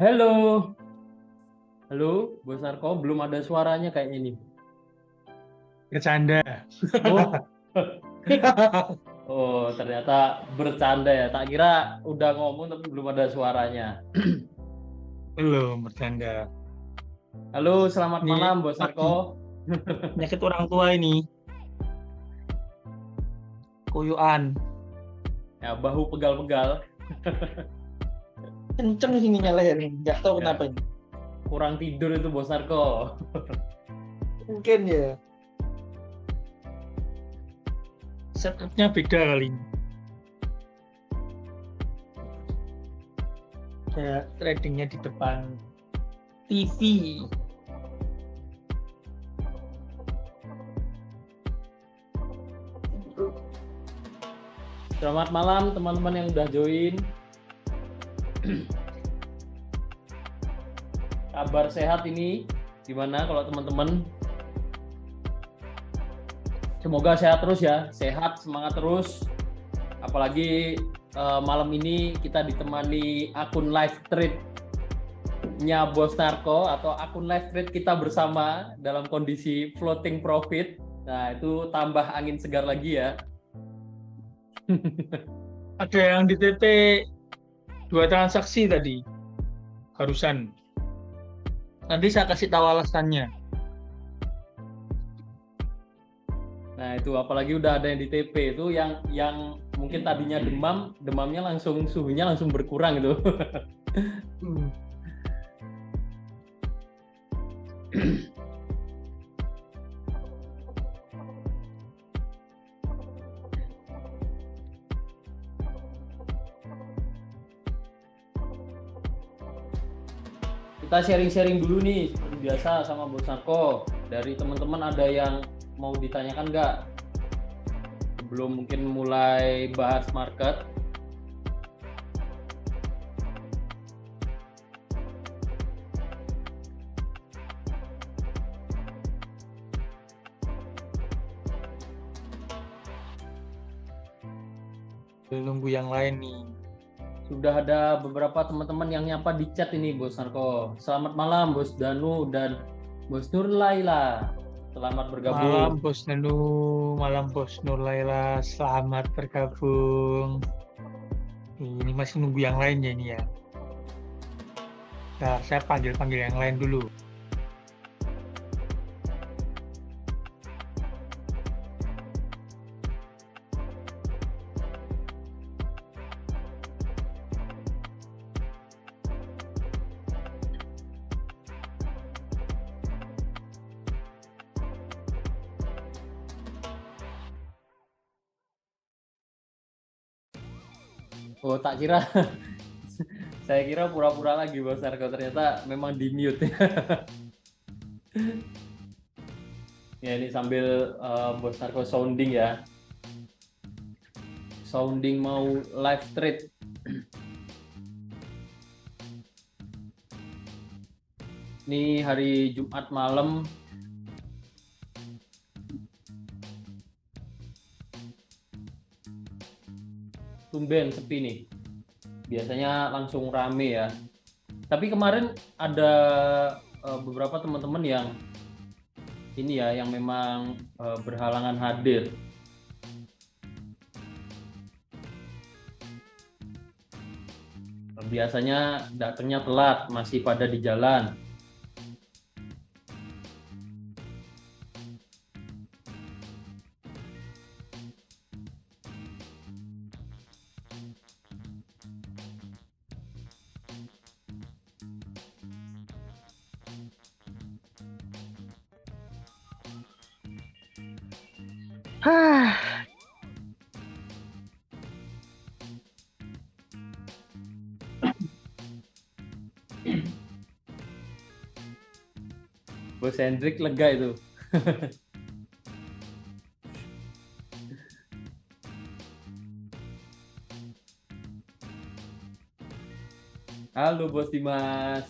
Halo, halo, Bos Narko, belum ada suaranya kayak ini. Bercanda. Oh, oh, ternyata bercanda ya. Tak kira udah ngomong tapi belum ada suaranya. Belum bercanda. Halo, selamat Ini malam, Bos Narko. lagi penyakit orang tua ini, kuyuan. Ya, bahu pegal-pegal. Kenceng sininya leher ini, nggak tahu kenapa Ya, ini. kurang tidur itu Bos Narko. Mungkin ya. Setupnya beda kali ini. Kayak tradingnya di depan TV. Selamat malam teman-teman yang udah join. Kabar sehat ini? Gimana kalau teman-teman? Semoga sehat terus ya, sehat, semangat terus. Apalagi malam ini kita ditemani akun live trade-nya Bos Narko atau akun live trade kita bersama dalam kondisi floating profit. Nah, itu tambah angin segar lagi ya. Ada yang di TP 2 transaksi tadi, barusan. Nanti saya kasih tahu alasannya. Nah, itu apalagi udah ada yang di TP itu yang mungkin tadinya demamnya langsung suhunya langsung berkurang gitu. Hmm. Kita sharing-sharing dulu nih seperti biasa sama Bos Narko. Dari teman-teman ada yang mau ditanyakan nggak? Sebelum mungkin mulai bahas market. Nunggu yang lain nih. Sudah ada beberapa teman-teman yang nyapa di chat ini Bos Narko. Selamat malam Bos Danu dan Bos Nur Laila. Selamat Malam bergabung. Bos Nenu, malam Bos Nur Laila, selamat bergabung. Ini masih nunggu yang lain ya ini ya. Nah, saya panggil-panggil yang lain dulu. Oh, tak kira saya kira pura-pura lagi Bos Narko, ternyata memang di mute. Ya ini sambil Bos Narko sounding ya. Sounding mau live trade. Ini hari Jumat malam. Tumben sepi nih. Biasanya langsung rame ya. Tapi kemarin ada beberapa teman-teman yang ini ya, yang memang berhalangan hadir. Biasanya datangnya telat, masih pada di jalan. Bos Hendrik lega itu. Halo Bos Dimas.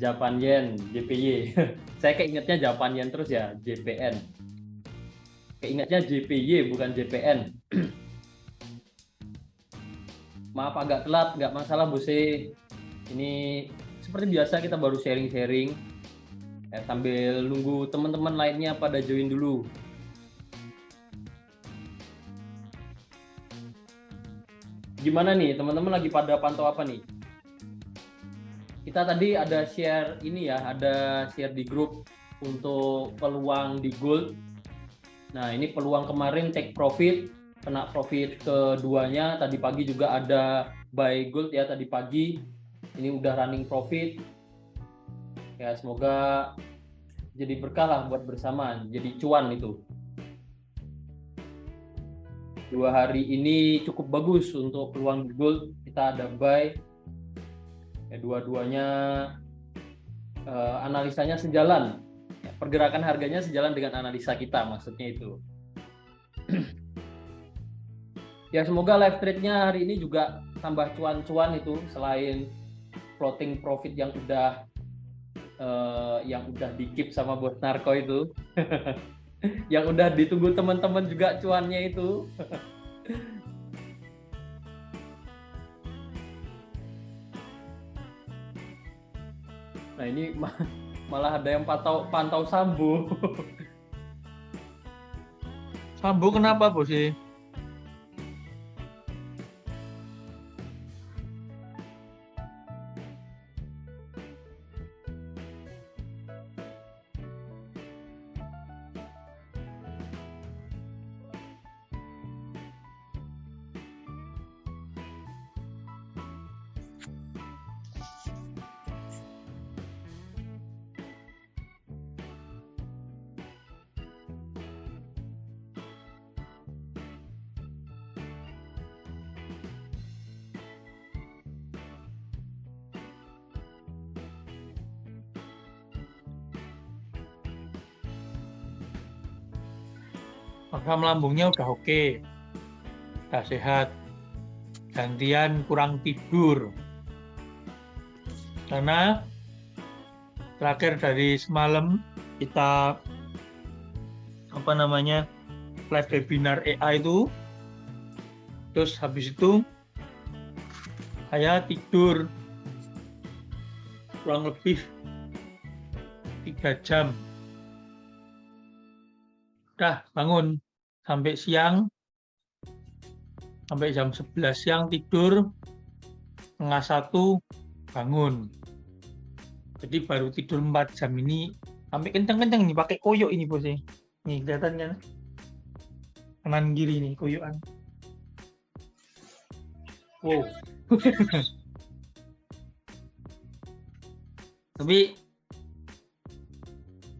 Japan Yen, JPY. Saya keingetnya Japan Yen terus ya, JPN. Keingetnya JPY bukan JPN. Maaf agak telat, nggak masalah Bos. Ini seperti biasa kita baru sharing-sharing ya, sambil nunggu teman-teman lainnya pada join dulu. Gimana nih teman-teman, lagi pada pantau apa nih? Kita tadi ada share ini ya, ada share di grup untuk peluang di gold. Nah, ini peluang kemarin take profit, kena profit keduanya. Tadi pagi juga ada buy gold ya tadi pagi. Ini udah running profit. Ya, semoga jadi berkah lah buat bersama, jadi cuan itu. 2 hari ini cukup bagus untuk peluang gold. Kita ada buy. Ya, dua-duanya analisanya sejalan. Ya, pergerakan harganya sejalan dengan analisa kita, maksudnya itu. Ya, semoga live trade-nya hari ini juga tambah cuan-cuan itu, selain floating profit yang udah di-keep sama Bos Narko itu. Yang udah ditunggu teman-teman juga cuannya itu. Nah, ini malah ada yang pantau Sambo. Sambo kenapa bos sih? Asam lambungnya udah oke, udah sehat. Gantian kurang tidur. Karena terakhir dari semalam kita live webinar AI itu, terus habis itu saya tidur kurang lebih 3 jam. Udah bangun sampai siang, sampai jam 11 siang tidur, 12:30 bangun. Jadi baru tidur 4 jam ini, sampai kenceng-kenceng nih, pakai koyok ini bos. Nih kelihatan kan? Kanan kiri nih koyokan. Wow. Tapi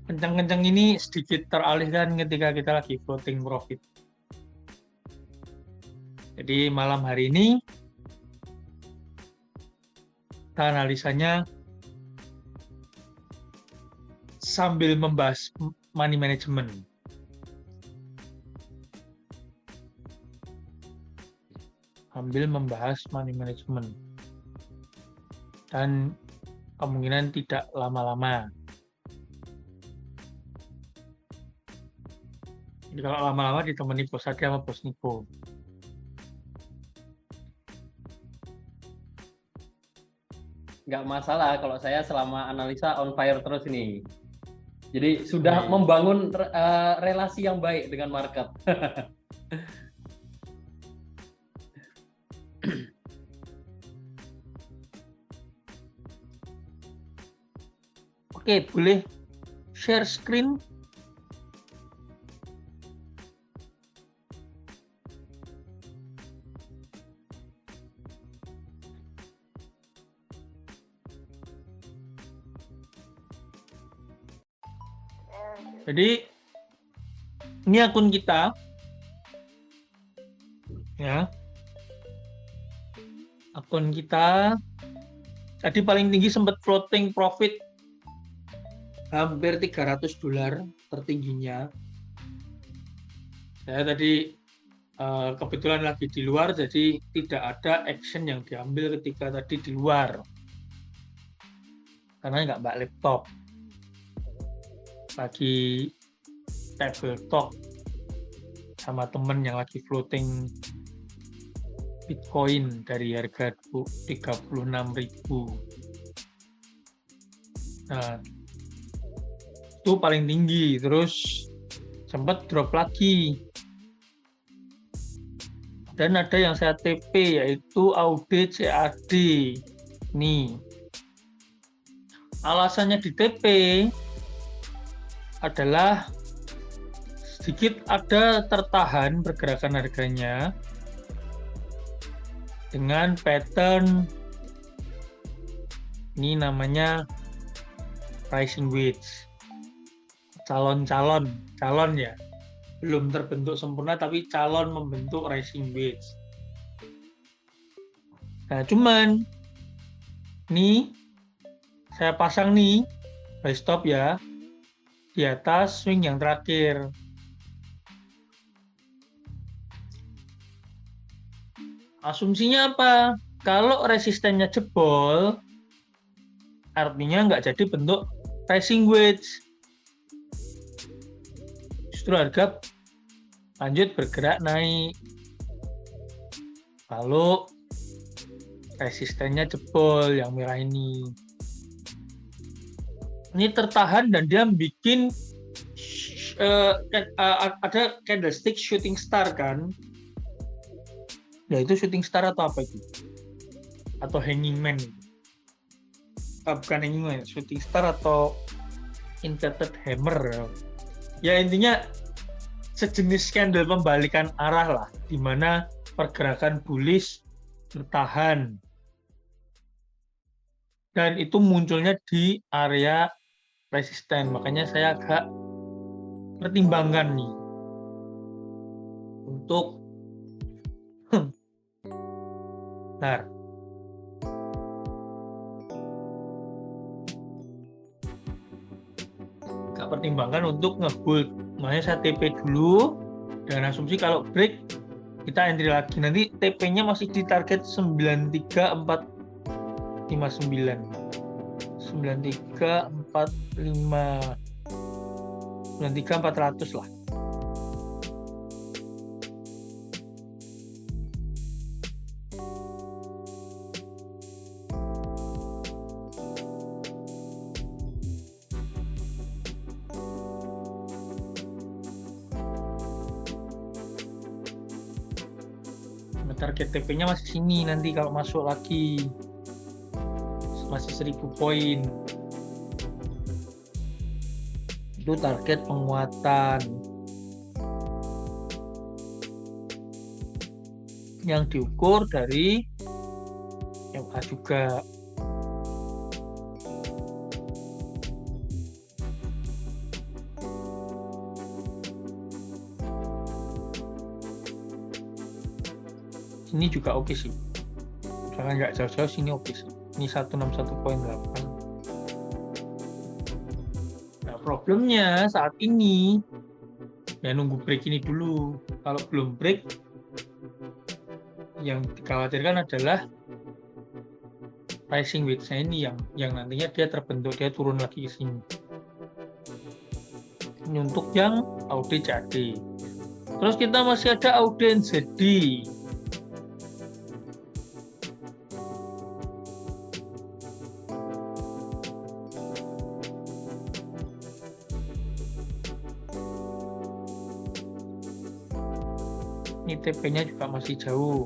kencang-kencang ini sedikit teralihkan ketika kita lagi floating profit. Jadi malam hari ini kita analisanya sambil membahas money management. Sambil membahas money management. Dan kemungkinan tidak lama-lama. Jadi kalau lama-lama ditemani Bos Adi sama Bos Niko. Nggak masalah kalau saya selama analisa on fire terus ini. Jadi sudah membangun relasi yang baik dengan market. Oke, boleh share screen. Jadi ini akun kita, ya. Akun kita tadi paling tinggi sempat floating profit hampir $300 tertingginya. Saya tadi kebetulan lagi di luar, jadi tidak ada action yang diambil ketika tadi di luar. Karena nggak bawa laptop. Lagi table talk sama temen yang lagi floating Bitcoin dari harga 36.000. Nah, itu paling tinggi, terus sempat drop lagi. Dan ada yang saya TP, yaitu AUD CAD. Nih, alasannya di TP adalah sedikit ada tertahan pergerakan harganya dengan pattern ini namanya rising wedge. Calon ya, belum terbentuk sempurna tapi calon membentuk rising wedge. Nah, cuman nih saya pasang nih buy stop ya di atas swing yang terakhir. Asumsinya apa? Kalau resistennya jebol, artinya nggak jadi bentuk rising wedge. Justru harga lanjut bergerak naik. Lalu resistennya jebol yang merah ini. Ini tertahan dan dia bikin ada candlestick shooting star kan? Ya itu shooting star atau apa itu? Atau hanging man? Bukan hanging man, shooting star atau inverted hammer. Ya intinya sejenis candle pembalikan arah lah, di mana pergerakan bullish bertahan. Dan itu munculnya di area resisten, makanya saya agak pertimbangkan nih untuk bentar. Agak pertimbangkan untuk nge-hold, makanya saya TP dulu dengan asumsi kalau break kita entry lagi. Nanti TP-nya masih di target 93459 93400 lah. Target TP-nya masih sini nanti kalau masuk lagi. Masih 1000 poin. Itu target penguatan yang diukur dari MA juga. Ini juga oke sih. Jangan nggak jauh-jauh, sini oke sih. Ini 161.8. Nah, problemnya saat ini ya nunggu break ini dulu. Kalau belum break, yang dikhawatirkan adalah rising wedge-nya ini yang nantinya dia terbentuk, dia turun lagi ke sini. Ini untuk yang AUD CAD. Terus kita masih ada AUD NZD. Ini TP-nya juga masih jauh.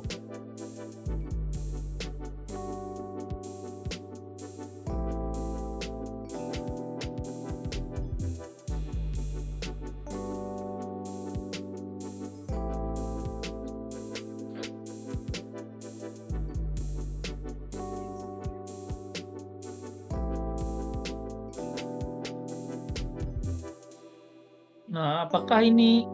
Nah, apakah ini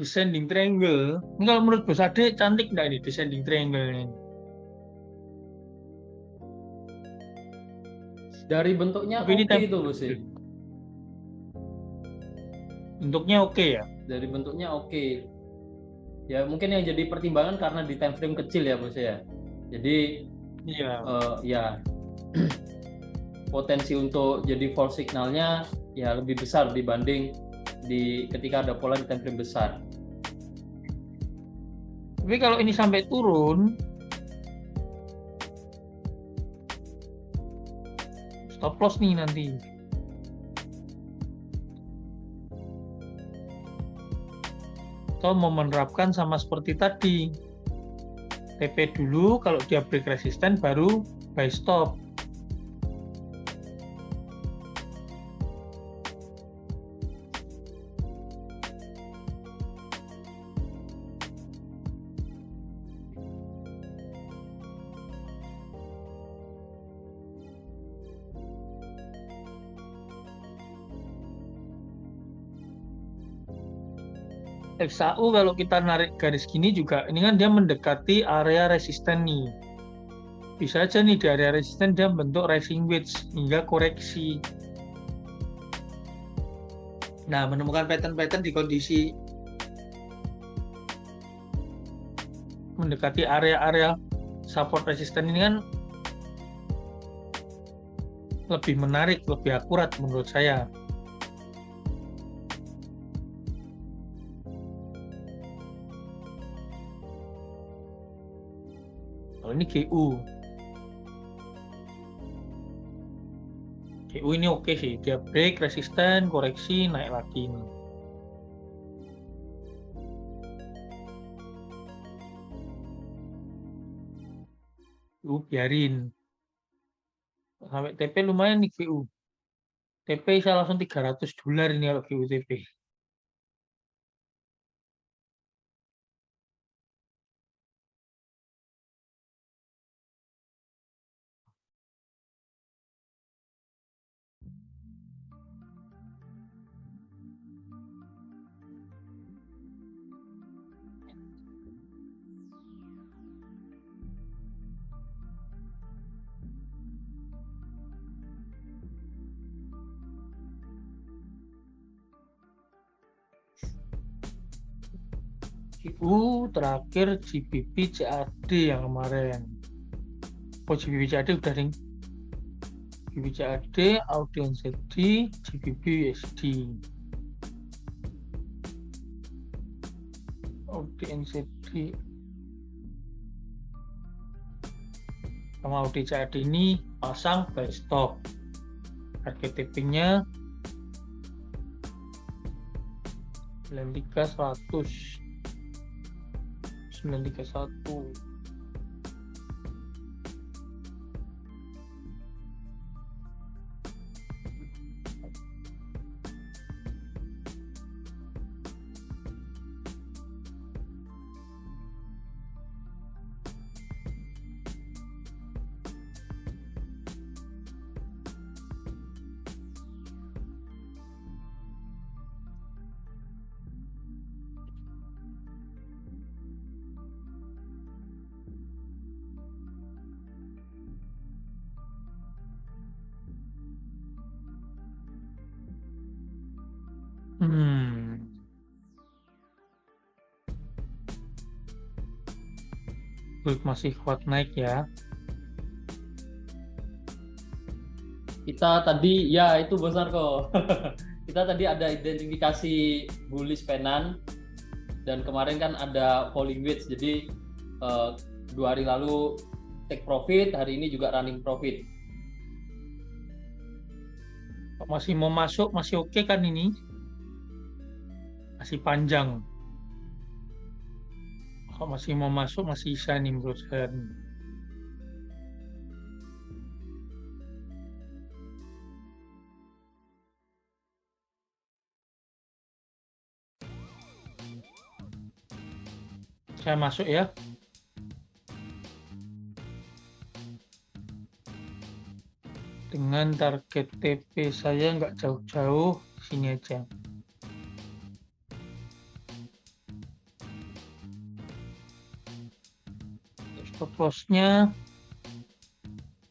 descending triangle? Ini kalau menurut Bos Ade cantik nggak ini descending triangle ini? Dari bentuknya Tapi ini oke itu Bos ya. Bentuknya oke ya? Dari bentuknya oke. Ya mungkin yang jadi pertimbangan karena di time frame kecil ya Bos ya. Jadi Iya. ya potensi untuk jadi false signalnya ya lebih besar dibanding ketika ada pola di time frame besar. Tapi kalau ini sampai turun, stop loss nih nanti. Atau mau menerapkan sama seperti tadi. TP dulu, kalau dia break resisten baru buy stop. XAU kalau kita narik garis gini juga, ini kan dia mendekati area resisten nih. Bisa aja nih di area resisten dia bentuk rising wedge hingga koreksi. Nah, menemukan pattern-pattern di kondisi mendekati area-area support resisten ini kan lebih menarik, lebih akurat menurut saya. Kalau ini GU. GU ini oke sih, dia break, resisten, koreksi, naik lagi nih. Biarin. Sampai TP lumayan nih GU. TP bisa langsung $300 ini kalau GU TP. GU terakhir GBP CAD yang kemarin. Oh, GBP CAD udah ring. GBP CAD, audience CD, GBP USD. Audience CD sama audience CAD ini pasang buy stop. Target TP-nya 93.100. 931. Gold masih kuat naik ya. Kita tadi, ya itu Bos Narko. Kita tadi ada identifikasi bullish penan, dan kemarin kan ada falling wedge, jadi 2 hari lalu take profit, hari ini juga running profit. Masih mau masuk, masih oke kan ini? Masih panjang. Kalau masih mau masuk, masih bisa nih menurut saya. Saya masuk ya. Dengan target TP saya nggak jauh-jauh, sini aja. Stop loss-nya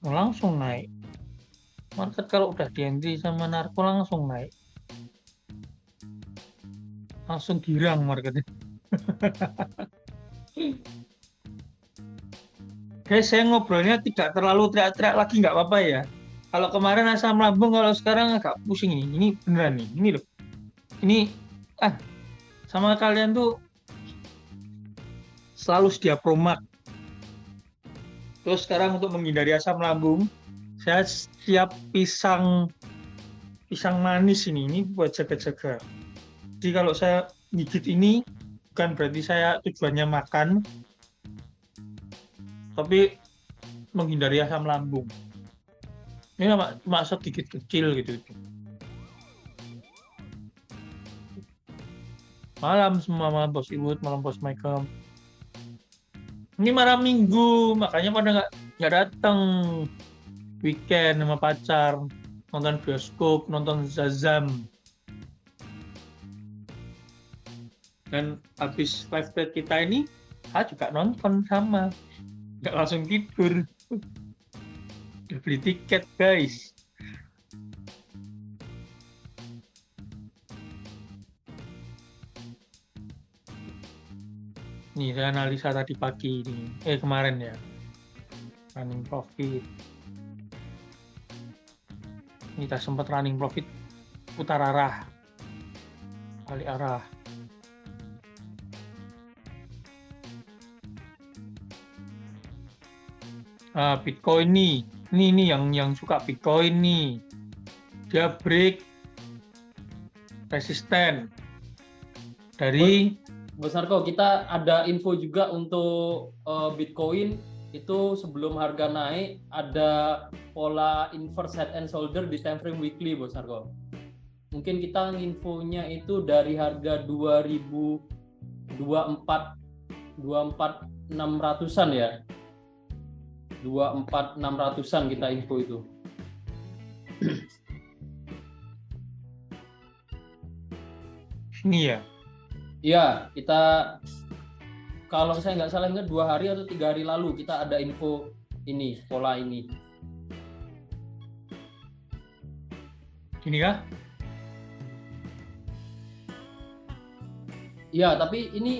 langsung naik. Market kalau udah di entry sama Narko langsung naik. Langsung girang marketnya. Guys, saya ngobrolnya tidak terlalu teriak-teriak lagi, nggak apa-apa ya. Kalau kemarin asam lambung, kalau sekarang agak pusing ini. Ini beneran nih, ini loh. Ini sama kalian tuh selalu sedia Promak. Terus sekarang untuk menghindari asam lambung, saya siap pisang manis ini buat jaga-jaga. Jadi kalau saya gigit ini bukan berarti saya tujuannya makan, tapi menghindari asam lambung. Ini cuma sedikit kecil gitu. Malam semua, malam Bos Iwut, malam Bos Michael. Ini malam minggu, makanya pada nggak datang weekend sama pacar, nonton bioskop, nonton Shazam. Dan habis live chat kita ini, saya juga nonton sama. Nggak langsung tidur. Udah beli tiket, guys. Nih, saya analisa tadi pagi ini. Kemarin ya. Running profit. Ini kita sempat running profit putar arah. Balik arah. Bitcoin nih. Ini yang suka Bitcoin nih. Dia break resisten dari Bos Narko, kita ada info juga untuk Bitcoin itu sebelum harga naik ada pola inverse head and shoulder di time frame weekly, Bos Narko. Mungkin kita infonya itu dari harga 2024 600-an ya. 600-an kita info itu. Ini ya. Iya, kita kalau saya nggak salah ingat 2 hari atau 3 hari lalu kita ada info ini, pola ini. Ini kah? Iya, tapi ini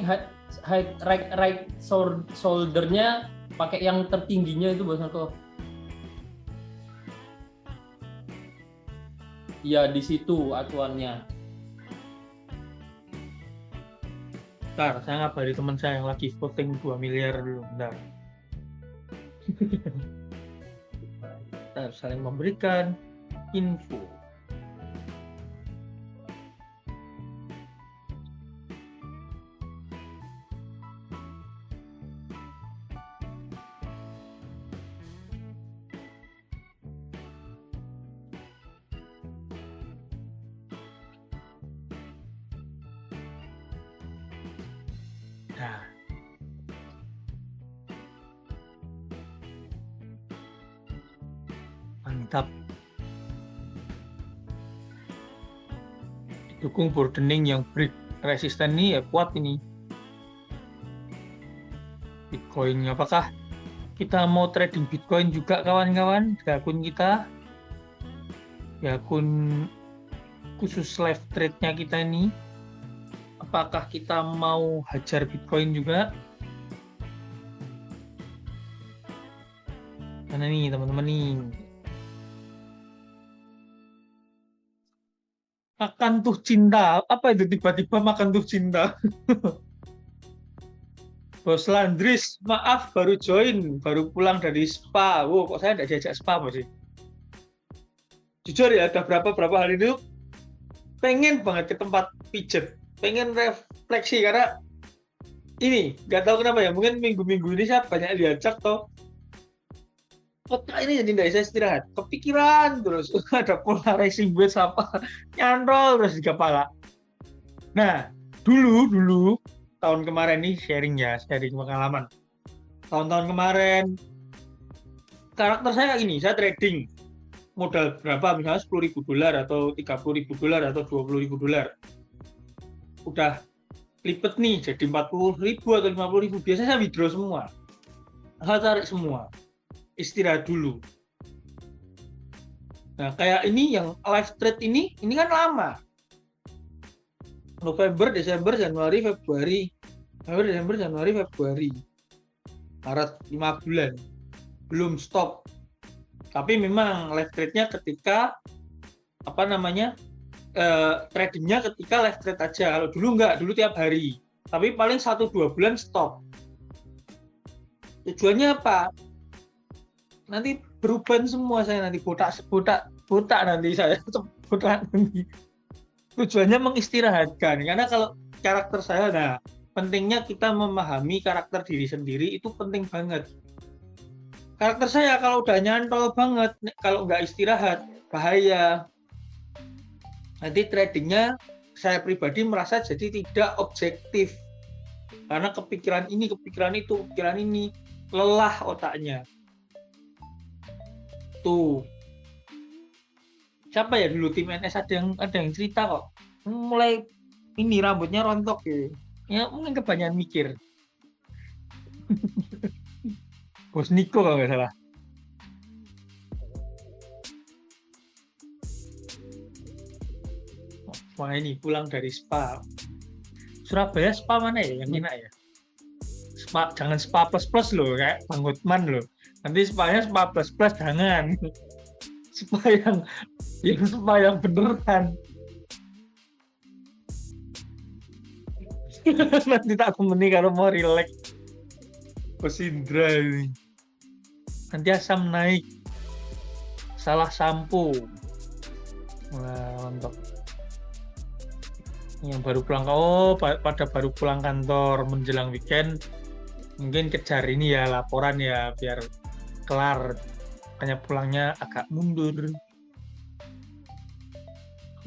right shoulder-nya pakai yang tertingginya itu, Bos Narko. Iya, di situ acuannya. Bentar, saya ngabari teman saya yang lagi voting 2 miliar dulu. Bentar. Kita saling memberikan info. Nah, mantap. Didukung burdening yang break resisten ini ya kuat ini. Bitcoin, apakah kita mau trading Bitcoin juga kawan-kawan di akun kita? Di akun khusus live trade-nya kita ini. Apakah kita mau hajar Bitcoin juga? Mana nih teman-teman nih? Makan tuh cinta. Apa itu tiba-tiba makan tuh cinta? Bos Landris, maaf baru join, baru pulang dari spa. Wow, kok saya nggak diajak spa Bos sih? Jujur ya, ada berapa hari itu pengen banget ke tempat pijet. Pengen refleksi karena ini nggak tahu kenapa ya, mungkin minggu-minggu ini saya banyak diajak toh otak ini jadi nggak bisa istirahat, kepikiran terus ada pola racing buat apa nyantol terus di kepala. Nah dulu tahun kemarin nih sharing pengalaman tahun-tahun kemarin. Karakter saya ini, saya trading modal berapa, misalnya $10.000 atau $30.000 atau $20.000. Udah lipet nih jadi 40.000 atau 50.000, biasanya saya withdraw semua, saya tarik semua, istirahat dulu. Nah kayak ini yang live trade ini kan lama, November, Desember, Januari, Februari, Maret, 5 bulan belum stop. Tapi memang live trade-nya ketika tradingnya ketika live trade aja. Kalau dulu enggak, dulu tiap hari. Tapi paling 1-2 bulan stop. Tujuannya apa? Nanti beruban semua saya, nanti botak nanti saya botak nanti. Tujuannya mengistirahatkan, karena kalau karakter saya, nah pentingnya kita memahami karakter diri sendiri itu penting banget. Karakter saya kalau udah nyantol banget, kalau nggak istirahat bahaya. Nanti tradingnya saya pribadi merasa jadi tidak objektif, karena kepikiran ini, kepikiran itu, kepikiran ini, lelah otaknya. Tuh, siapa ya dulu tim NS ada yang cerita kok, mulai ini rambutnya rontok gitu. Ya mungkin kebanyakan mikir. Bos Niko kalau nggak salah. Wah ini pulang dari spa. Surabaya spa mana ya yang enak ya? Spa, jangan spa plus plus loh, kayak Bang Hotman loh. Nanti spa-nya spa plus plus, jangan. Spa yang spa yang beneran. Nanti tak temani kalau mau relax. Bos Indra ini. Nanti asam naik. Salah sampo. Wah, mantap. Yang baru pulang, pada baru pulang kantor menjelang weekend, mungkin kejar ini ya laporan ya biar kelar, makanya pulangnya agak mundur.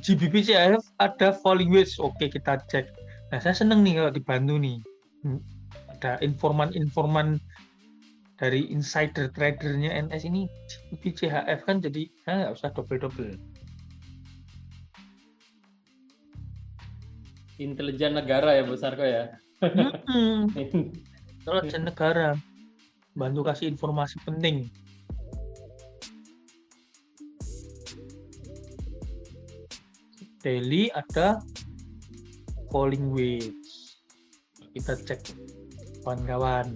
GBPCF ada falling wedge, oke kita cek. Nah saya seneng nih kalau dibantu nih, ada informan dari insider tradernya NS ini, GBPCHF kan, jadi nggak usah double. Intelijen negara ya Bu Sarko ya. Intelijen negara, bantu kasih informasi penting. Daily ada falling wedge, kita cek kawan-kawan.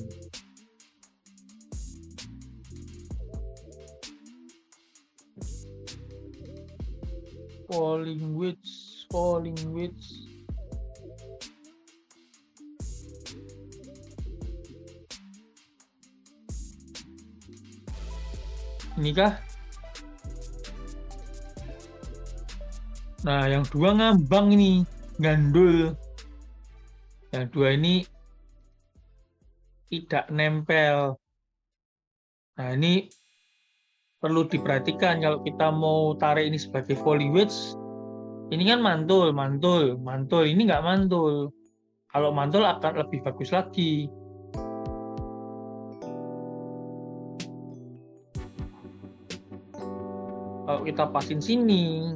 Falling wedge. Ini kah? Nah, yang dua ngambang ini, gandul. Yang dua ini tidak nempel. Nah, ini perlu diperhatikan kalau kita mau tarik ini sebagai falling wedge. Ini kan mantul. Ini nggak mantul. Kalau mantul akan lebih bagus lagi. Kalau kita pasin sini,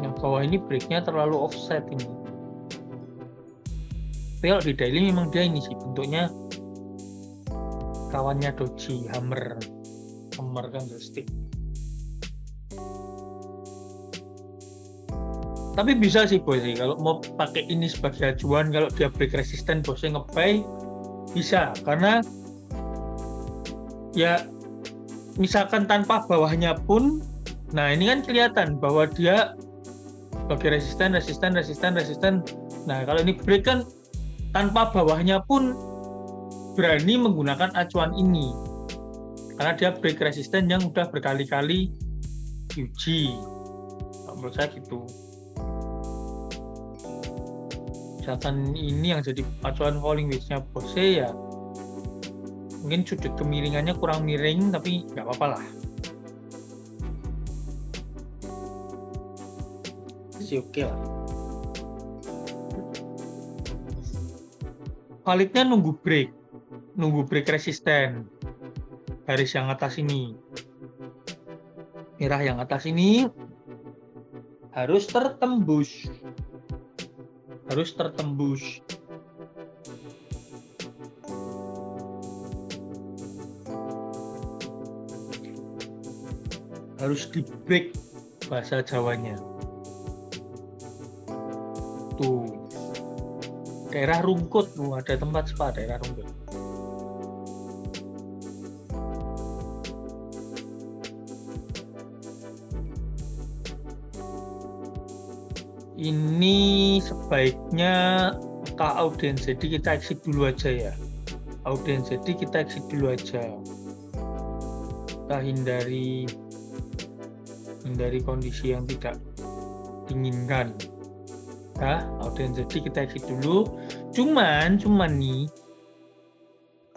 yang bawah ini breaknya terlalu offset ini. Tapi kalau di daily memang dia ini sih bentuknya kawannya doji, hammer candlestick. Tapi bisa sih bos sih, kalau mau pakai ini sebagai acuan, kalau dia break resisten bosnya nge-buy, bisa. Karena ya misalkan tanpa bawahnya pun, nah ini kan kelihatan bahwa dia sebagai resisten. Nah kalau ini break kan tanpa bawahnya pun berani menggunakan acuan ini, karena dia break resisten yang udah berkali-kali diuji. Menurut saya gitu. Misalkan ini yang jadi acuan falling wedge-nya bosnya ya, mungkin sudut kemiringannya kurang miring, tapi nggak apa-apa lah. Masih oke lah. Validnya nunggu break resisten garis yang atas ini, merah yang atas ini harus tertembus. Harus di break bahasa Jawanya. Tuh, daerah Rungkut, ada tempat spa daerah Rungkut. Ini sebaiknya audience, jadi kita exit dulu aja ya. Audience, jadi kita exit dulu aja. Kita hindari kondisi yang tidak diinginkan. Nah, audience, jadi kita exit dulu. Cuman nih,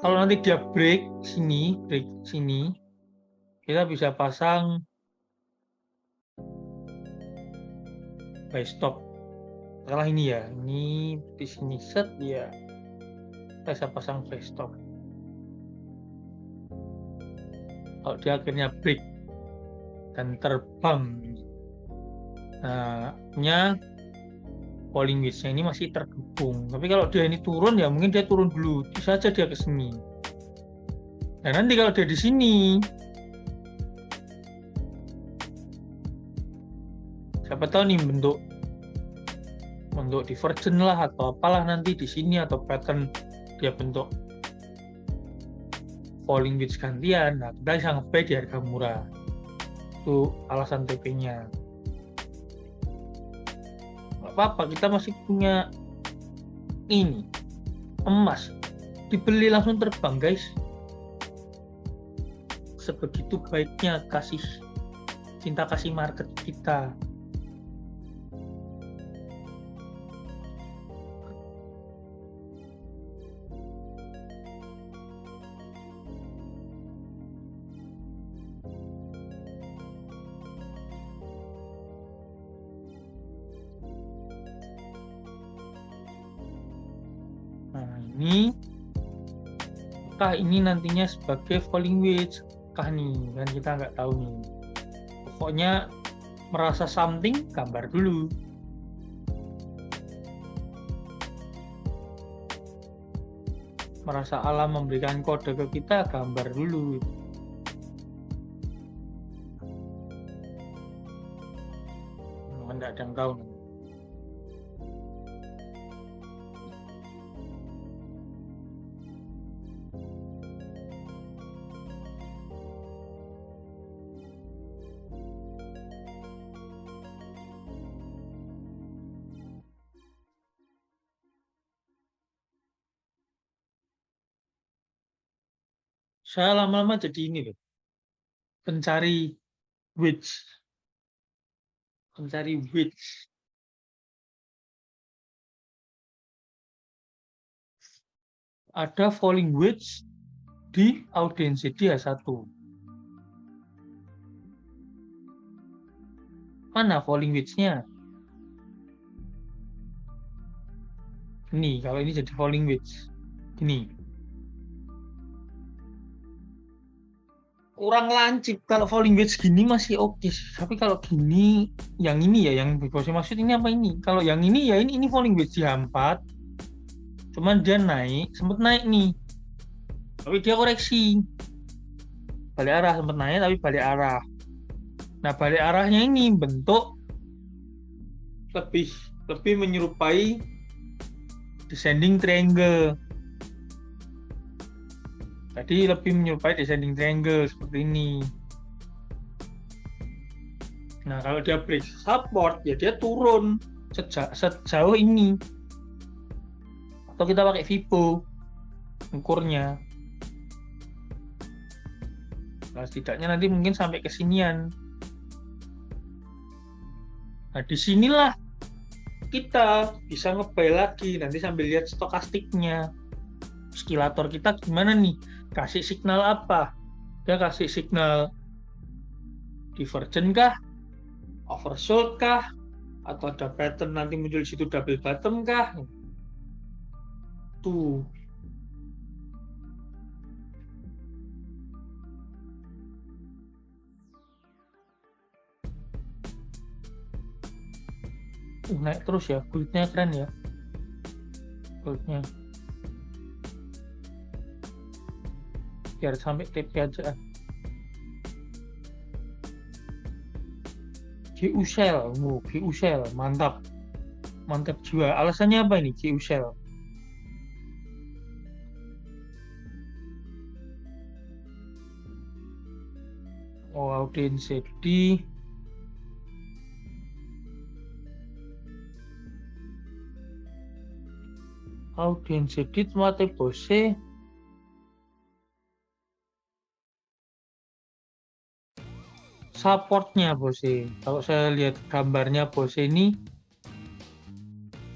kalau nanti dia break sini, kita bisa pasang buy stop. Setelah ini ya, ini di sini set ya, kita bisa pasang buy stop. Kalau dia akhirnya break dan terbang, nah, falling wedge-nya ini masih terhubung. Tapi kalau dia ini turun ya mungkin dia turun dulu, bisa aja dia ke sini. Dan nanti kalau dia di sini, siapa tahu nih bentuk divergent lah atau apalah nanti di sini, atau pattern dia bentuk falling wedge gantian. Nah, kita bisa nge-buy di harga murah. Itu alasan TP-nya. Nggak apa-apa, kita masih punya ini emas, dibeli langsung terbang guys. Sebegitu baiknya cinta kasih market kita. Nah, apakah ini nantinya sebagai falling wedge? Apakah nih? Kan kita nggak tahu nih. Pokoknya merasa something, gambar dulu. Merasa alam memberikan kode ke kita, gambar dulu. Nggak ada yang tahu nih. Saya lama-lama jadi ini loh, pencari wedge. Ada falling wedge di audience H1. Mana falling wedge-nya? Ini, kalau ini jadi falling wedge. Ini. Kurang lancip. Kalau falling wedge gini masih oke. Tapi kalau gini, yang ini ya, yang bos maksud ini apa ini? Kalau yang ini ya ini falling wedge di H4. Cuman dia sempat naik nih. Tapi dia koreksi. Balik arah, sempat naik tapi balik arah. Nah, balik arahnya ini bentuk lebih menyerupai descending triangle. Jadi lebih menyerupai descending triangle seperti ini. Nah, kalau dia break support, ya dia turun sejauh ini. Atau kita pakai Vipo ukurnya. Nah, setidaknya nanti mungkin sampai ke sinian. Nah, disinilah kita bisa nge-buy lagi. Nanti sambil lihat stokastiknya. Oscillator kita gimana nih? Kasih signal apa? Dia kasih signal divergent kah? Oversold kah? Atau ada pattern nanti muncul di situ double bottom kah? Tuh. Naik terus ya, goldnya keren ya. Goldnya. Biar sampai TP aja. GU Shell, GU Shell, mantap jiwa. Alasannya apa ini GU Shell? Audience di audience edit mate bose. Supportnya bose. Kalau saya lihat gambarnya bose ini,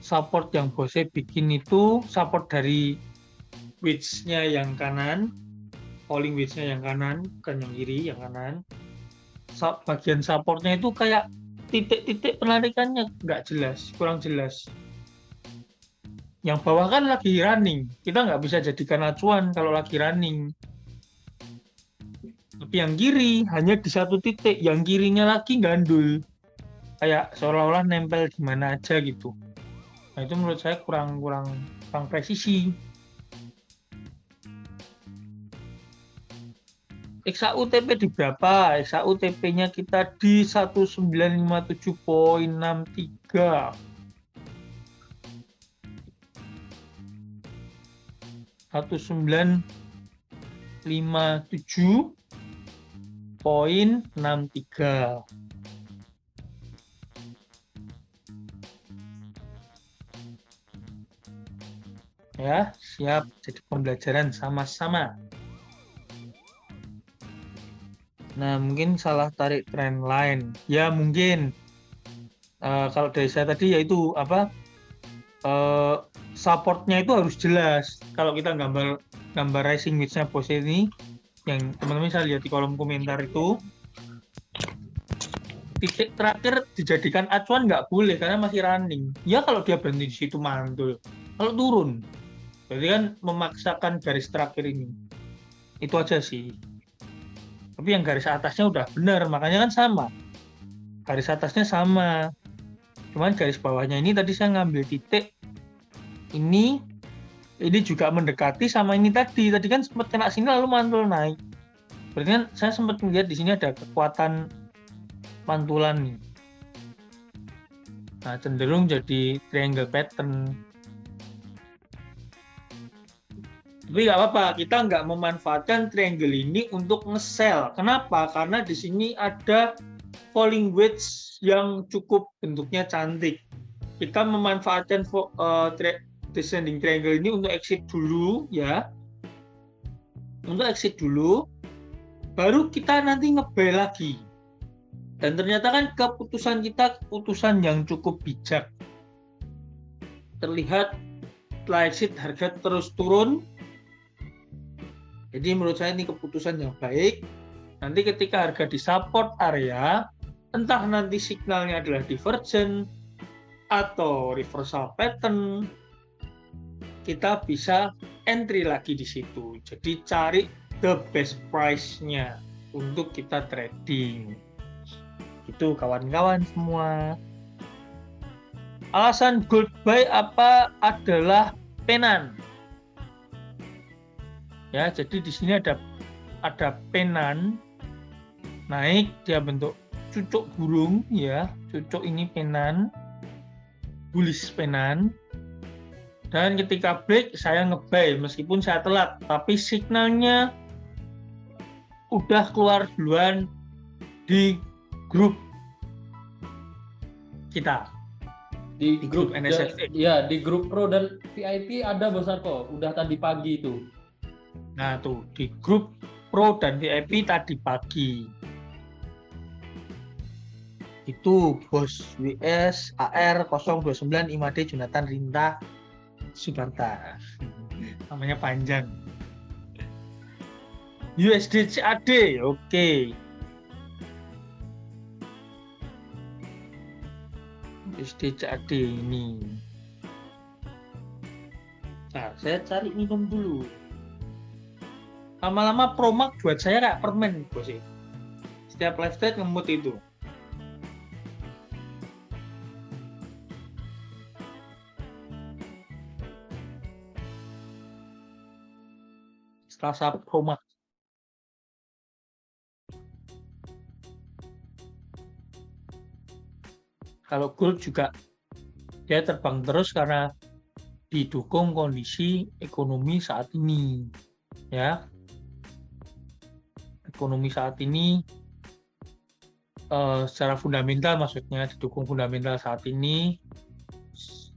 support yang bose bikin itu support dari width-nya yang kanan, polling width-nya yang kanan, bukan yang kiri, yang kanan. Bagian supportnya itu kayak titik-titik penarikannya nggak jelas, kurang jelas. Yang bawah kan lagi running, kita nggak bisa jadikan acuan kalau lagi running. Tapi yang kiri hanya di satu titik, yang kirinya lagi gandul, kayak seolah-olah nempel di mana aja gitu. Nah itu menurut saya kurang presisi. XAUTP di berapa? XAUTP-nya kita di 1957.63. 1957.63. Ya, siap jadi pembelajaran sama-sama. Nah, mungkin salah tarik trend line. Ya, mungkin kalau dari saya tadi yaitu supportnya itu harus jelas. Kalau kita gambar rising wedge-nya bose ini, yang teman-teman saya lihat di kolom komentar itu, titik terakhir dijadikan acuan nggak boleh karena masih running. Ya kalau dia berhenti di situ mantul. Kalau turun, berarti kan memaksakan garis terakhir ini. Itu aja sih. Tapi yang garis atasnya udah benar, makanya kan sama. Garis atasnya sama. Cuman garis bawahnya ini tadi saya ngambil titik. Ini juga mendekati sama ini tadi. Tadi kan sempat kena sini lalu mantul naik. Berarti kan saya sempat melihat di sini ada kekuatan mantulan nih. Nah, cenderung jadi triangle pattern. Tapi nggak apa-apa, kita nggak memanfaatkan triangle ini untuk nge-sell. Kenapa? Karena di sini ada falling wedge yang cukup bentuknya cantik. Kita memanfaatkan descending triangle ini untuk exit dulu, ya. Untuk exit dulu, baru kita nanti nge-buy lagi. Dan ternyata kan keputusan kita keputusan yang cukup bijak. Terlihat setelah exit harga terus turun. Jadi menurut saya ini keputusan yang baik. Nanti ketika harga di support area, entah nanti signalnya adalah divergent atau reversal pattern, kita bisa entry lagi di situ. Jadi cari the best price-nya untuk kita trading. Itu kawan-kawan semua. Alasan gold buy apa adalah penan. Ya, jadi di sini ada penan naik, dia bentuk cucuk burung, ya. Cucuk ini penan, bullish penan. Dan ketika break saya nge-buy meskipun saya telat, tapi signalnya udah keluar duluan di grup kita. Di grup NSFA. Ya, di grup Pro dan VIP ada Bos Narko, udah tadi pagi itu. Nah tuh, di grup Pro dan VIP tadi pagi. Itu Bos WS AR 029 IMAD Jonathan Rinta Subarta. Namanya panjang. USD CAD, oke. USD CAD ini. Nah, saya cari minum dulu. Lama-lama Promax buat saya kayak permen, bos. Setiap live trade ngemut itu. Selasa Promax. Kalau gold juga dia terbang terus karena didukung kondisi ekonomi saat ini, ya. Ekonomi saat ini secara fundamental, maksudnya didukung fundamental saat ini.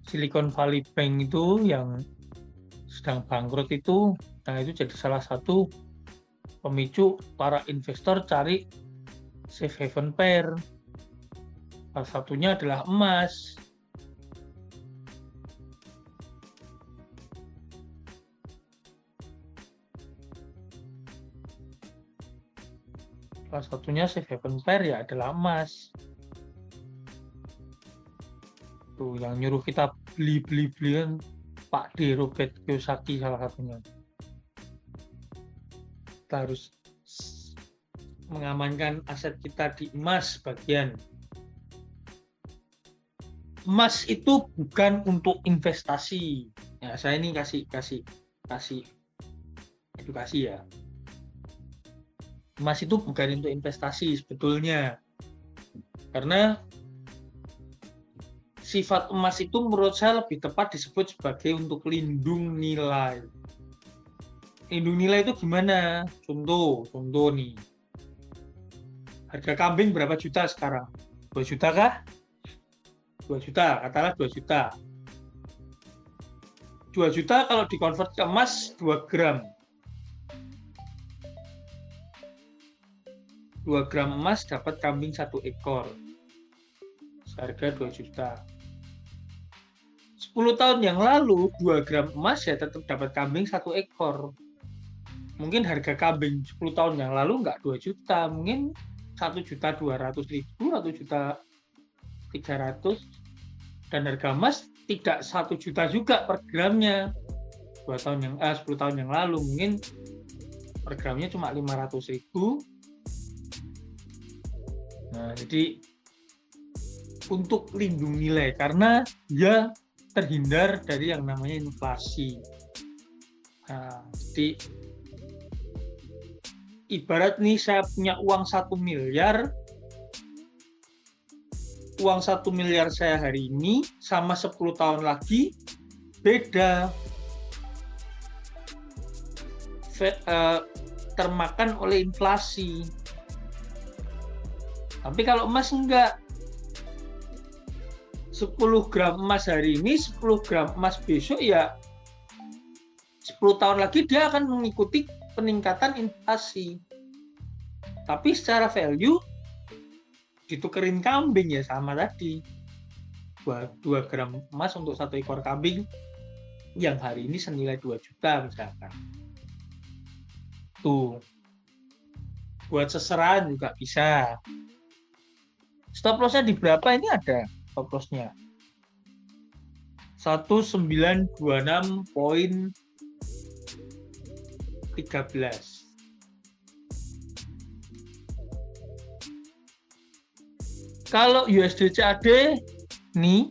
Silicon Valley Bank itu yang sedang bangkrut itu, nah itu jadi salah satu pemicu para investor cari safe haven pair. Salah satunya adalah emas. Salah satunya safe haven pair ya adalah emas. Tuh yang nyuruh kita beli kan Pak D. Robert Kiyosaki salah satunya. Kita harus mengamankan aset kita di emas bagian. Emas itu bukan untuk investasi. Ya, saya ini kasih edukasi ya. Emas itu bukan untuk investasi sebetulnya. Karena sifat emas itu menurut saya lebih tepat disebut sebagai untuk lindung nilai. Lindung nilai itu gimana? Contoh nih. Harga kambing berapa juta sekarang? 2 juta kah? 2 juta, katakanlah 2 juta. 2 juta kalau dikonvert ke emas 2 gram. 2 gram emas dapat kambing 1 ekor. Harga 2 juta. 10 tahun yang lalu 2 gram emas ya tetap dapat kambing 1 ekor. Mungkin harga kambing 10 tahun yang lalu nggak 2 juta, mungkin 1.200.000, 1.300.000, dan harga emas tidak 1 juta juga per gramnya. 10 tahun yang lalu mungkin per gramnya cuma 500.000. Nah, jadi untuk lindung nilai karena dia terhindar dari yang namanya inflasi. Nah, jadi ibarat nih saya punya uang 1 miliar, uang 1 miliar saya hari ini sama 10 tahun lagi beda. Termakan oleh inflasi. Tapi kalau emas enggak. 10 gram emas hari ini, 10 gram emas besok ya 10 tahun lagi dia akan mengikuti peningkatan inflasi. Tapi secara value ditukerin kambing ya sama tadi. 2 gram emas untuk 1 ekor kambing yang hari ini senilai 2 juta misalkan. Tuh. Buat seserahan juga bisa. Stop loss-nya di berapa ini ada stop loss-nya. 1926.13. Kalau USD CAD nih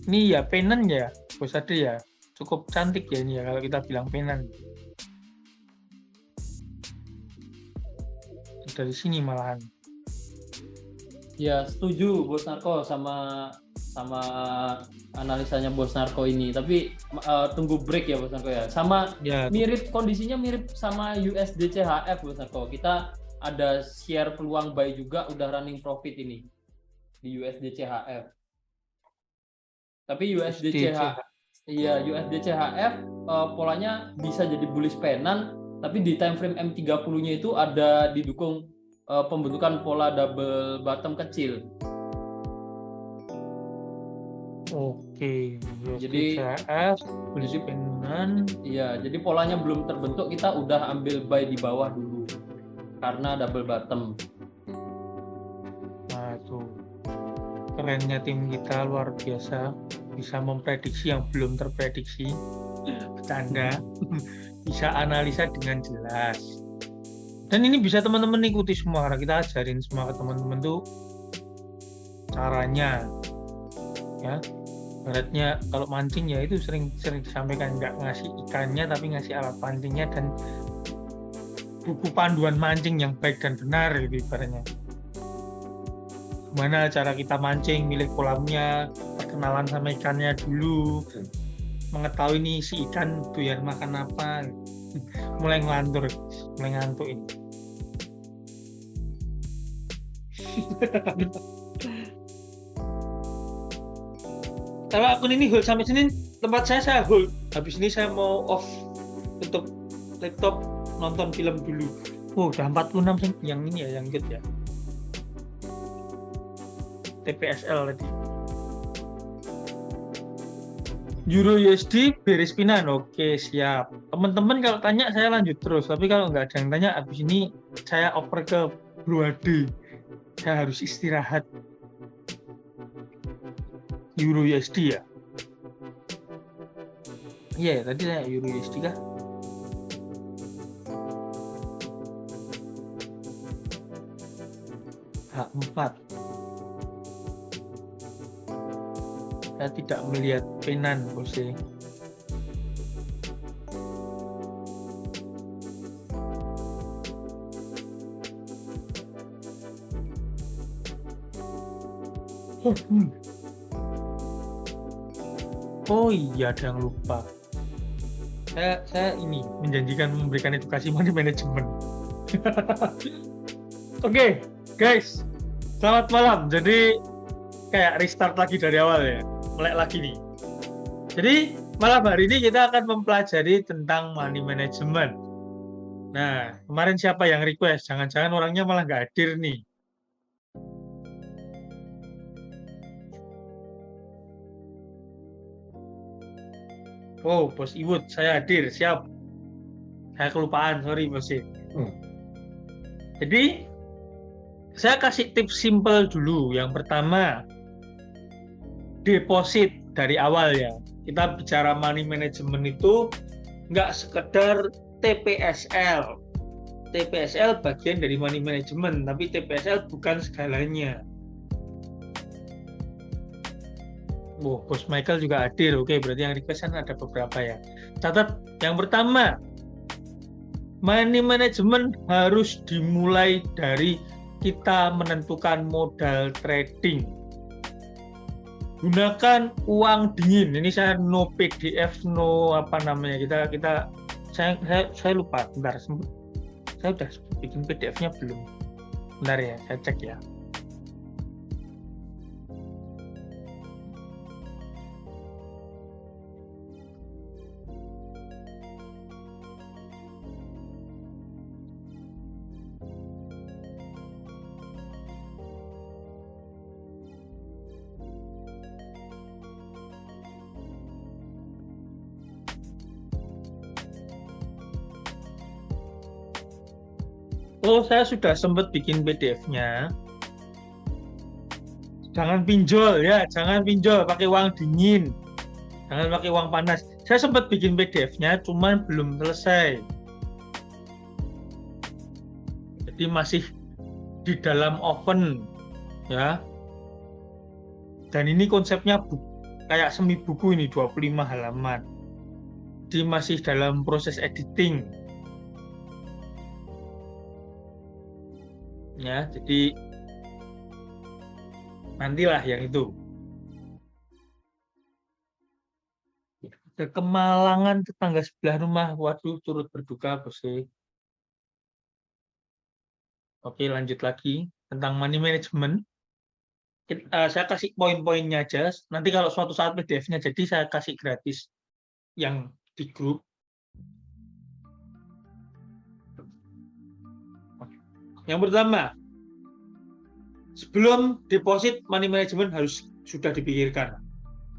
ya penen ya, bos ada ya. Cukup cantik ya ini ya kalau kita bilang penen. Dari sini malahan. Ya setuju Bos Narko sama analisanya Bos Narko ini. Tapi tunggu break ya Bos Narko ya. Sama ya, kondisinya mirip sama USD CHF Bos Narko. Kita ada share peluang buy juga udah running profit ini di USD CHF. Tapi USD CHF polanya bisa jadi bullish pennant, tapi di time frame M30-nya itu ada didukung pembentukan pola double bottom kecil. Oke, jadi bullish pennant. Iya, jadi polanya belum terbentuk, kita udah ambil buy di bawah dulu karena double bottom. Nah, itu kerennya tim kita luar biasa, bisa memprediksi yang belum terprediksi. Bercanda. Bisa analisa dengan jelas. Dan ini bisa teman-teman ikuti semua, karena kita ajarin semua ke teman-teman tuh caranya. Ya. Baratnya kalau mancing ya itu sering disampaikan, nggak ngasih ikannya tapi ngasih alat pancingnya dan buku panduan mancing yang baik dan benar gitu ibaratnya. Gimana cara kita mancing, milih kolamnya, perkenalan sama ikannya dulu, mengetahui nih si ikan doyan makan apa. Mulai ngantuk ini. Kalau akun ini hold sampai Senin tempat saya hold. Habis ini saya mau off tutup laptop, nonton film dulu. Oh, udah 46 yang ini ya, yang ikut ya. TPSL tadi. Euro USD beres pinan. Oke, siap. Teman-teman kalau tanya saya lanjut terus, tapi kalau nggak ada yang tanya, habis ini saya oper ke Bro Ade. Saya harus istirahat. Euro USD ya? Iya, tadi saya Euro USD kah? H4. Saya tidak melihat penan, Bose. Oh iya, ada yang lupa. Saya ini menjanjikan memberikan edukasi money management. Oke, guys, selamat malam. Jadi kayak restart lagi dari awal ya, mulai lagi nih. Jadi malam hari ini kita akan mempelajari tentang money management. Nah, kemarin siapa yang request? Jangan-jangan orangnya malah nggak hadir nih. Oh, Bos Iwut, saya hadir, siap. Saya kelupaan, sorry Bos. Jadi, saya kasih tips simple dulu. Yang pertama, deposit dari awal ya. Kita bicara money management itu nggak sekedar TPSL. TPSL bagian dari money management, tapi TPSL bukan segalanya. Oh, Bos Michael juga hadir. Oke, berarti yang request kan ada beberapa ya. Catat, yang pertama, money management harus dimulai dari kita menentukan modal trading. Gunakan uang dingin. Ini saya no PDF, no apa namanya. Saya lupa. Bentar, saya udah bikin PDF-nya belum? Bentar ya, saya cek ya. Oh, saya sudah sempat bikin PDF-nya. Jangan pinjol ya, jangan pinjol pakai uang dingin. Jangan pakai uang panas. Saya sempat bikin PDF-nya, cuman belum selesai. Jadi masih di dalam oven ya. Dan ini konsepnya kayak semi buku ini, 25 halaman. Jadi masih dalam proses editing. Ya, jadi nantilah yang itu. Ke Kemalangan, tetangga sebelah rumah. Waduh, turut berduka, Bos. Oke, lanjut lagi tentang money management. Saya kasih poin-poinnya aja. Nanti kalau suatu saat PDF-nya jadi, saya kasih gratis yang di grup. Yang pertama, sebelum deposit, money management harus sudah dipikirkan.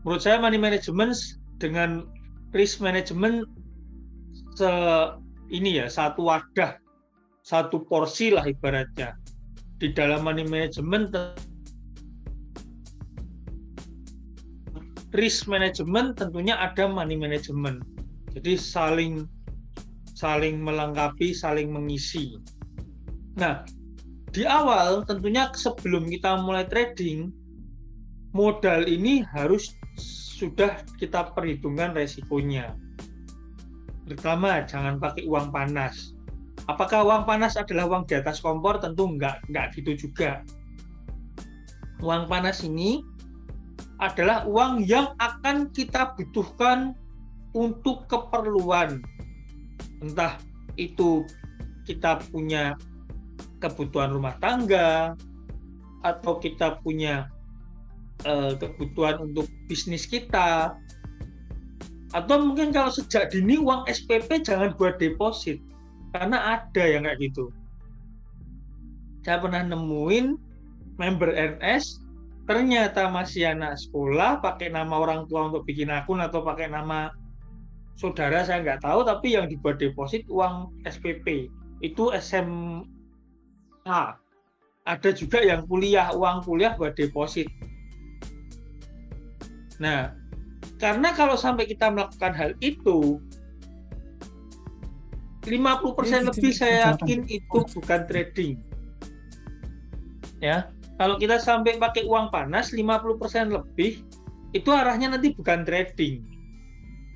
Menurut saya money management dengan risk management satu wadah, satu porsi lah ibaratnya. Di dalam money management, risk management tentunya ada money management. Jadi saling melengkapi, saling mengisi. Nah, di awal tentunya sebelum kita mulai trading, modal ini harus sudah kita perhitungkan resikonya. Pertama, jangan pakai uang panas. Apakah uang panas adalah uang di atas kompor? Tentu enggak gitu juga. Uang panas ini adalah uang yang akan kita butuhkan untuk keperluan. Entah itu kita punya kebutuhan rumah tangga, atau kita punya kebutuhan untuk bisnis kita, Atau mungkin kalau sejak dini uang SPP jangan buat deposit, karena ada yang kayak gitu. Saya pernah nemuin member NS, ternyata masih anak sekolah, pakai nama orang tua untuk bikin akun atau pakai nama saudara saya nggak tahu, tapi yang dibuat deposit uang SPP itu SMA. Ada juga yang kuliah, uang kuliah buat deposit. Nah, karena kalau sampai kita melakukan hal itu, 50% lebih saya yakin itu bukan trading. Ya, kalau kita sampai pakai uang panas 50% lebih, itu arahnya nanti bukan trading.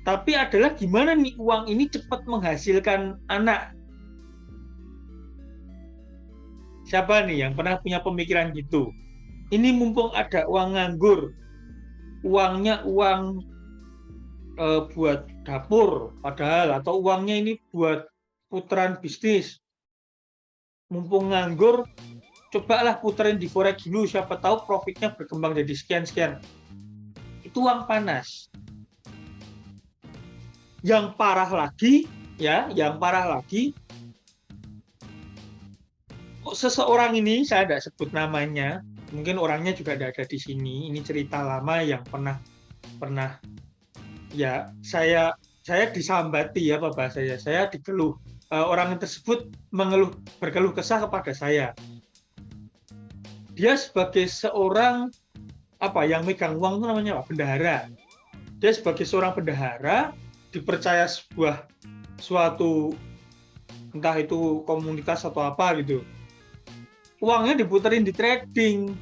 Tapi adalah gimana nih uang ini cepat menghasilkan anak. Siapa nih yang pernah punya pemikiran gitu? Ini mumpung ada uang nganggur, uangnya uang buat dapur, padahal atau uangnya ini buat putaran bisnis. Mumpung nganggur, cobalah puterin di forex dulu, siapa tahu profitnya berkembang jadi sekian-sekian. Itu uang panas. Yang parah lagi, seseorang ini saya tidak sebut namanya, mungkin orangnya juga tidak ada di sini. Ini cerita lama yang pernah ya saya disambati ya, apa bahasanya, saya dikeluh. Orang tersebut berkeluh kesah kepada saya. Dia sebagai seorang yang megang uang itu namanya bendahara. Dia sebagai seorang bendahara dipercaya suatu entah itu komunitas atau apa gitu. Uangnya diputerin di trading.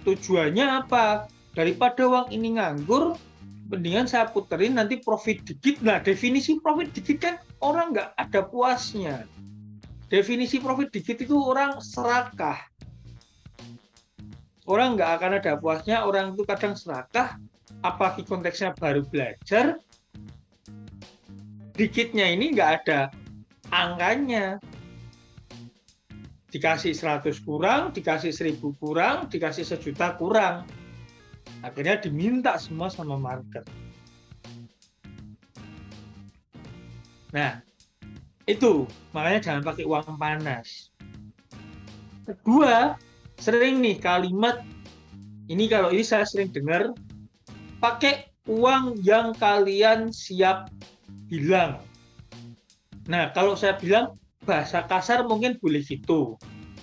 Tujuannya apa? Daripada uang ini nganggur, mendingan saya puterin nanti profit dikit. Nah, definisi profit dikit kan orang nggak ada puasnya. Definisi profit dikit itu orang serakah. Orang nggak akan ada puasnya, orang itu kadang serakah, apalagi konteksnya baru belajar, dikitnya ini nggak ada angkanya. Dikasih 100 kurang, dikasih 1000 kurang, dikasih 1 juta kurang. Akhirnya diminta semua sama market. Nah, itu makanya jangan pakai uang panas. Kedua, sering nih kalimat ini, kalau ini saya sering dengar, pakai uang yang kalian siap hilang. Nah, kalau saya bilang bahasa kasar mungkin boleh gitu.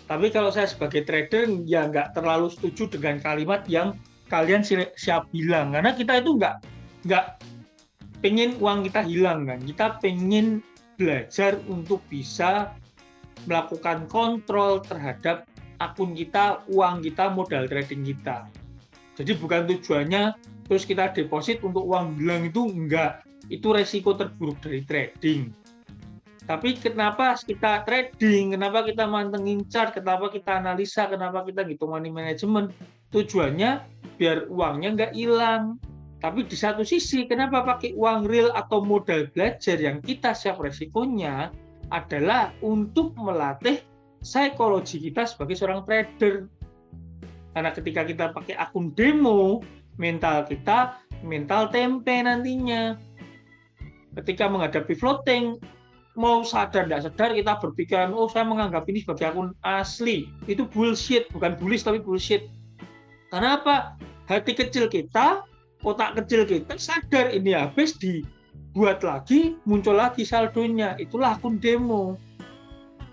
Tapi kalau saya sebagai trader ya nggak terlalu setuju dengan kalimat yang kalian siap hilang. Karena kita itu nggak pengen uang kita hilang kan. Kita pengen belajar untuk bisa melakukan kontrol terhadap akun kita, uang kita, modal trading kita. Jadi bukan tujuannya terus kita deposit untuk uang hilang, itu enggak. Itu resiko terburuk dari trading. Tapi kenapa kita trading, kenapa kita mantengin chart, kenapa kita analisa, kenapa kita gitu money management, tujuannya biar uangnya nggak hilang. Tapi di satu sisi, kenapa pakai uang real atau modal belajar yang kita siap resikonya, adalah untuk melatih psikologi kita sebagai seorang trader. Karena ketika kita pakai akun demo, mental kita mental tempe nantinya. Ketika menghadapi floating, mau sadar tidak sadar kita berpikiran, oh saya menganggap ini sebagai akun asli. Itu bullshit, bukan bullish tapi bullshit. Karena apa? Hati kecil kita, otak kecil kita sadar ini habis dibuat lagi, muncul lagi saldonya. Itulah akun demo.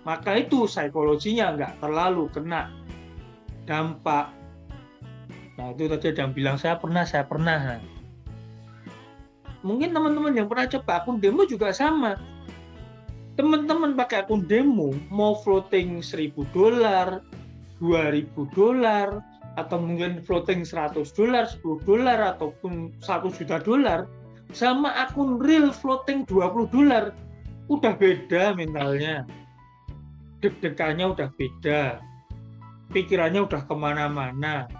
Maka itu psikologinya nggak terlalu kena dampak. Nah itu tadi ada yang bilang saya pernah. Mungkin teman-teman yang pernah coba akun demo juga sama. Teman-teman pakai akun demo, mau floating $1.000, $2.000, atau mungkin floating $100, $10, ataupun $1 juta, sama akun real floating $20, udah beda mentalnya. Deg-degannya udah beda. Pikirannya udah kemana-mana.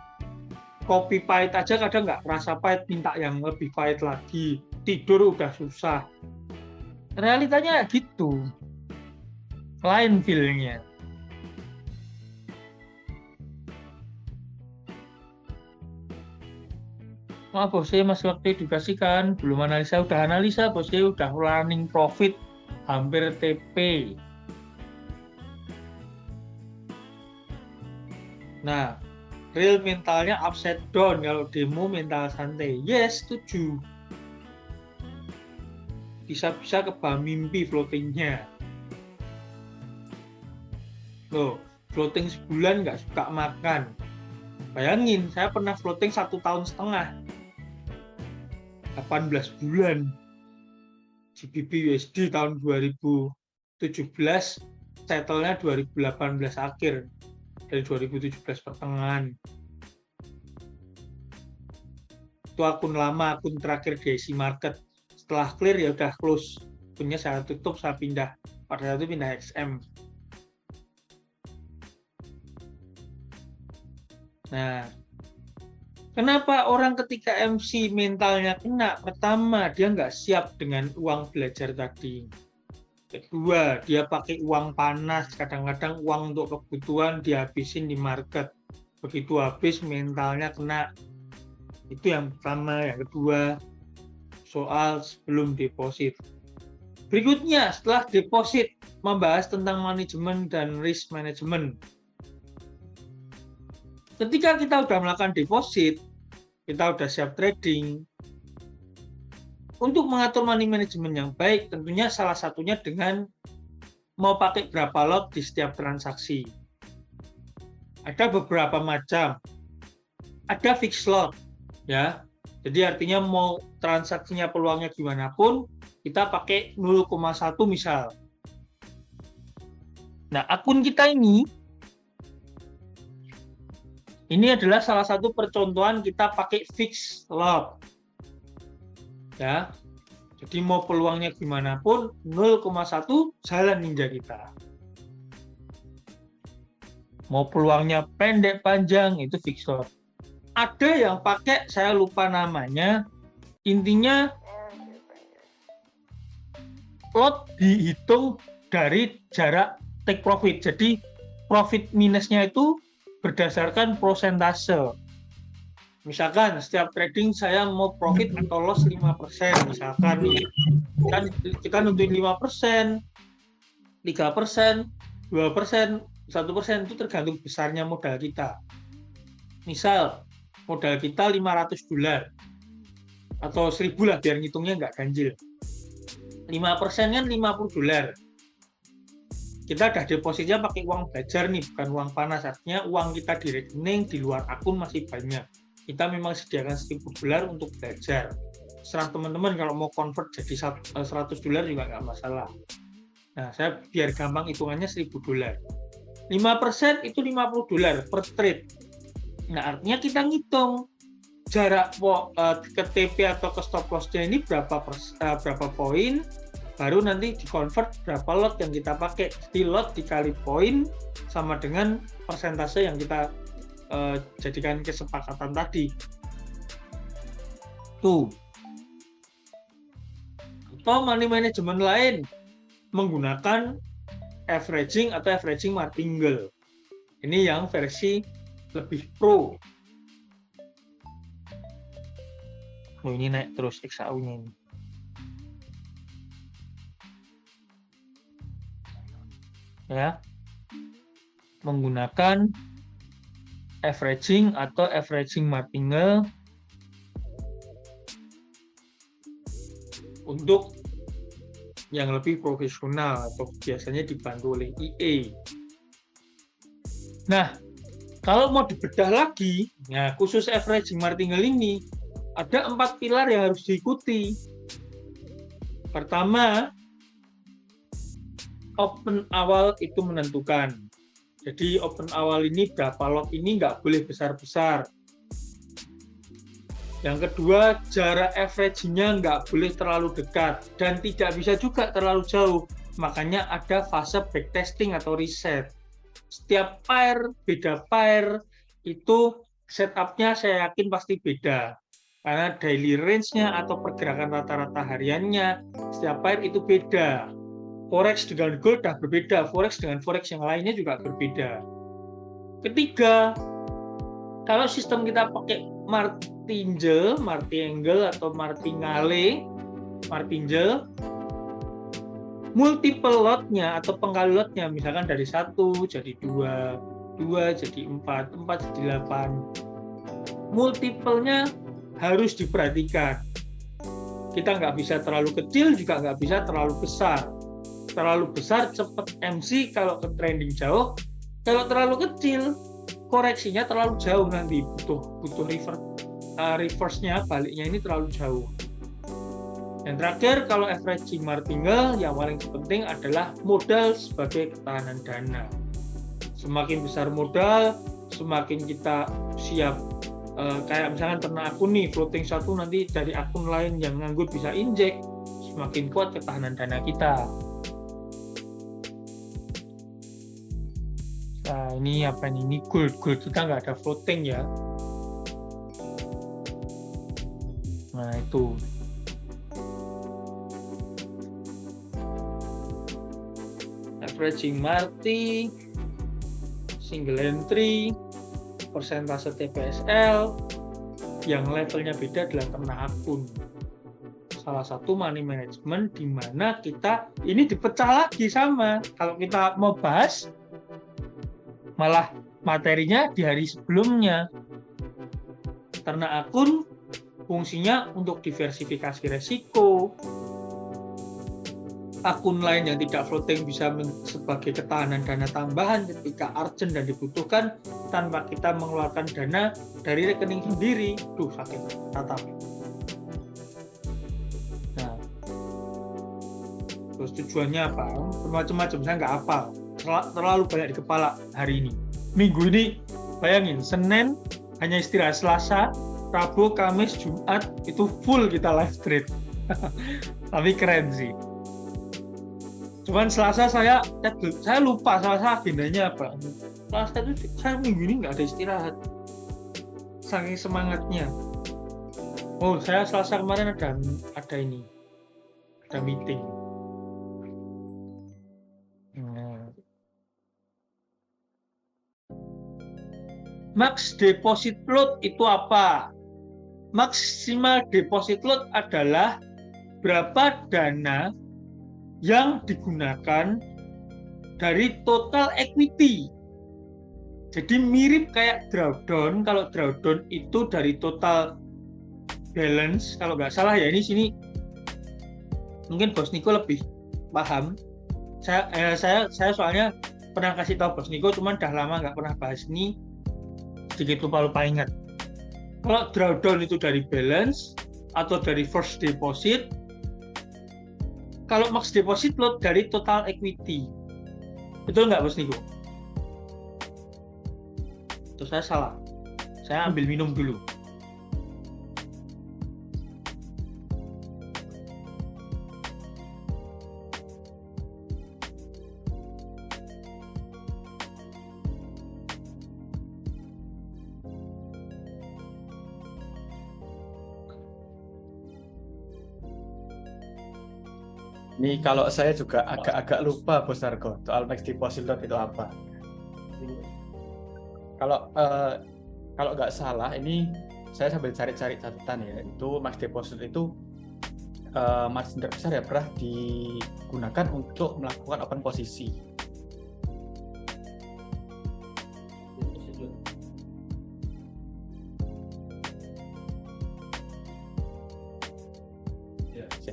Kopi pahit aja kadang nggak rasa pahit, minta yang lebih pahit lagi. Tidur udah susah. Realitanya gitu. Lain feel-nya. Maaf bos, saya masih waktu edukasi kan, belum analisa, udah analisa bos, saya udah running profit, hampir TP. Nah, real mentalnya upside down, kalau demo mental santai. Yes, setuju. Bisa-bisa kebal mimpi floatingnya. Loh, floating sebulan nggak suka makan. Bayangin, saya pernah floating 1,5 tahun, 18 bulan. GBP USD tahun 2017, settle-nya 2018 akhir, dari 2017 pertengahan. Itu akun lama, akun terakhir di IC Market. Setelah clear ya udah close. Punya saya tutup, saya pindah. Pada saat itu pindah XM. Nah, kenapa orang ketika MC mentalnya kena? Pertama, dia nggak siap dengan uang belajar tadi. Kedua, dia pakai uang panas. Kadang-kadang uang untuk kebutuhan dihabisin di market. Begitu habis, mentalnya kena. Itu yang pertama. Yang kedua, soal sebelum deposit. Berikutnya, setelah deposit, membahas tentang manajemen dan risk management. Ketika kita sudah melakukan deposit, kita sudah siap trading. Untuk mengatur money management yang baik, tentunya salah satunya dengan mau pakai berapa lot di setiap transaksi. Ada beberapa macam. Ada fixed lot, ya. Jadi artinya mau transaksinya peluangnya gimana pun, kita pakai 0,1 misal. Nah, akun kita ini adalah salah satu percontohan kita pakai fixed lot. Ya. Jadi mau peluangnya gimana pun 0,1 jalan ninja kita. Mau peluangnya pendek panjang itu fixed lot. Ada yang pakai, saya lupa namanya. Intinya lot dihitung dari jarak take profit. Jadi profit minusnya itu berdasarkan persentase. Misalkan setiap trading saya mau profit atau loss 5%. Misalkan kita nentuin 5%, 3%, 2%, 1% itu tergantung besarnya modal kita. Misal modal kita $500 atau 1.000 lah biar ngitungnya nggak ganjil. 5% kan $50. Kita udah depositnya pakai uang belajar nih, bukan uang panas. Artinya uang kita di rekening, di luar akun masih banyak. Kita memang sediakan $1.000 untuk belajar. Serah teman-teman kalau mau convert jadi $100 juga nggak masalah. Nah, saya biar gampang hitungannya $1.000. 5% itu $50 per trade. Nah, artinya kita ngitung jarak ke TP atau ke stop loss-nya ini berapa poin, baru nanti di-convert berapa lot yang kita pakai. Di lot dikali poin sama dengan persentase yang kita jadikan kesepakatan tadi. Tuh. Atau money management lain menggunakan averaging atau averaging martingale. Ini yang versi lebih pro. Oh, ini naik terus XAU-nya ini. Ya. Menggunakan averaging atau averaging martingale untuk yang lebih profesional atau biasanya dibantu oleh EA. Nah, kalau mau dibedah lagi, nah khusus averaging martingale ini ada 4 pilar yang harus diikuti. Pertama, open awal itu menentukan. Jadi open awal ini berapa lot ini nggak boleh besar-besar. Yang kedua, jarak averaging-nya nggak boleh terlalu dekat dan tidak bisa juga terlalu jauh. Makanya ada fase backtesting atau reset. Setiap pair, beda pair, itu setup-nya saya yakin pasti beda. Karena daily range-nya atau pergerakan rata-rata hariannya, setiap pair itu beda. Forex dengan gold sudah berbeda, forex dengan forex yang lainnya juga berbeda. Ketiga, kalau sistem kita pakai martingale atau martingale, martingale, multiple lot-nya atau pengkali lot-nya, misalkan dari 1 jadi 2, 2 jadi 4, 4 jadi 8. Multiple-nya harus diperhatikan. Kita nggak bisa terlalu kecil, juga nggak bisa terlalu besar. Terlalu besar cepat MC kalau ke trending jauh. Kalau terlalu kecil, koreksinya terlalu jauh nanti, butuh reverse-nya, baliknya ini terlalu jauh. Yang terakhir, kalau averaging martingale, yang paling penting adalah modal sebagai ketahanan dana. Semakin besar modal, semakin kita siap. Kayak misalkan ternak akun nih, floating satu nanti dari akun lain yang nganggur bisa injek, semakin kuat ketahanan dana kita. Nah, ini apa ini? Ini gold kita nggak ada floating ya. Nah, itu. Averaging marti, single entry, persentase TPSL, yang levelnya beda adalah ternak akun. Salah satu money management di mana kita ini dipecah lagi sama. Kalau kita mau bahas, malah materinya di hari sebelumnya. Ternak akun fungsinya untuk diversifikasi resiko. Akun lain yang tidak floating bisa sebagai ketahanan dana tambahan ketika urgent dan dibutuhkan tanpa kita mengeluarkan dana dari rekening sendiri. Duh, sakit tatap. Nah, terus tujuannya apa? Macam-macam, saya nggak hafal. Terlalu banyak di kepala hari ini. Minggu ini, bayangin, Senin hanya istirahat, Selasa, Rabu, Kamis, Jumat, itu full kita live trade. Tapi keren sih. Cuman Selasa saya lupa Selasa agendanya apa. Selasa itu saya minggu ini nggak ada istirahat. Saking semangatnya. Oh, saya Selasa kemarin ada ini. Ada meeting. Max deposit load itu apa? Maksimal deposit load adalah berapa dana yang digunakan dari total equity. Jadi mirip kayak drawdown. Kalau drawdown itu dari total balance, kalau nggak salah ya, ini sini mungkin Bos Niko lebih paham. Saya soalnya pernah kasih tahu Bos Niko, cuman udah lama nggak pernah bahas ini, sedikit lupa ingat. Kalau drawdown itu dari balance atau dari first deposit. Kalau max deposit load dari total equity. Betul nggak Bos Niko? Itu saya salah. Saya ambil minum dulu. Ini kalau saya juga agak-agak lupa Bos Narko, soal max deposit load itu apa. Kalau nggak salah, ini saya sambil cari-cari catatan ya, itu max deposit itu margin terbesar ya pernah digunakan untuk melakukan open posisi.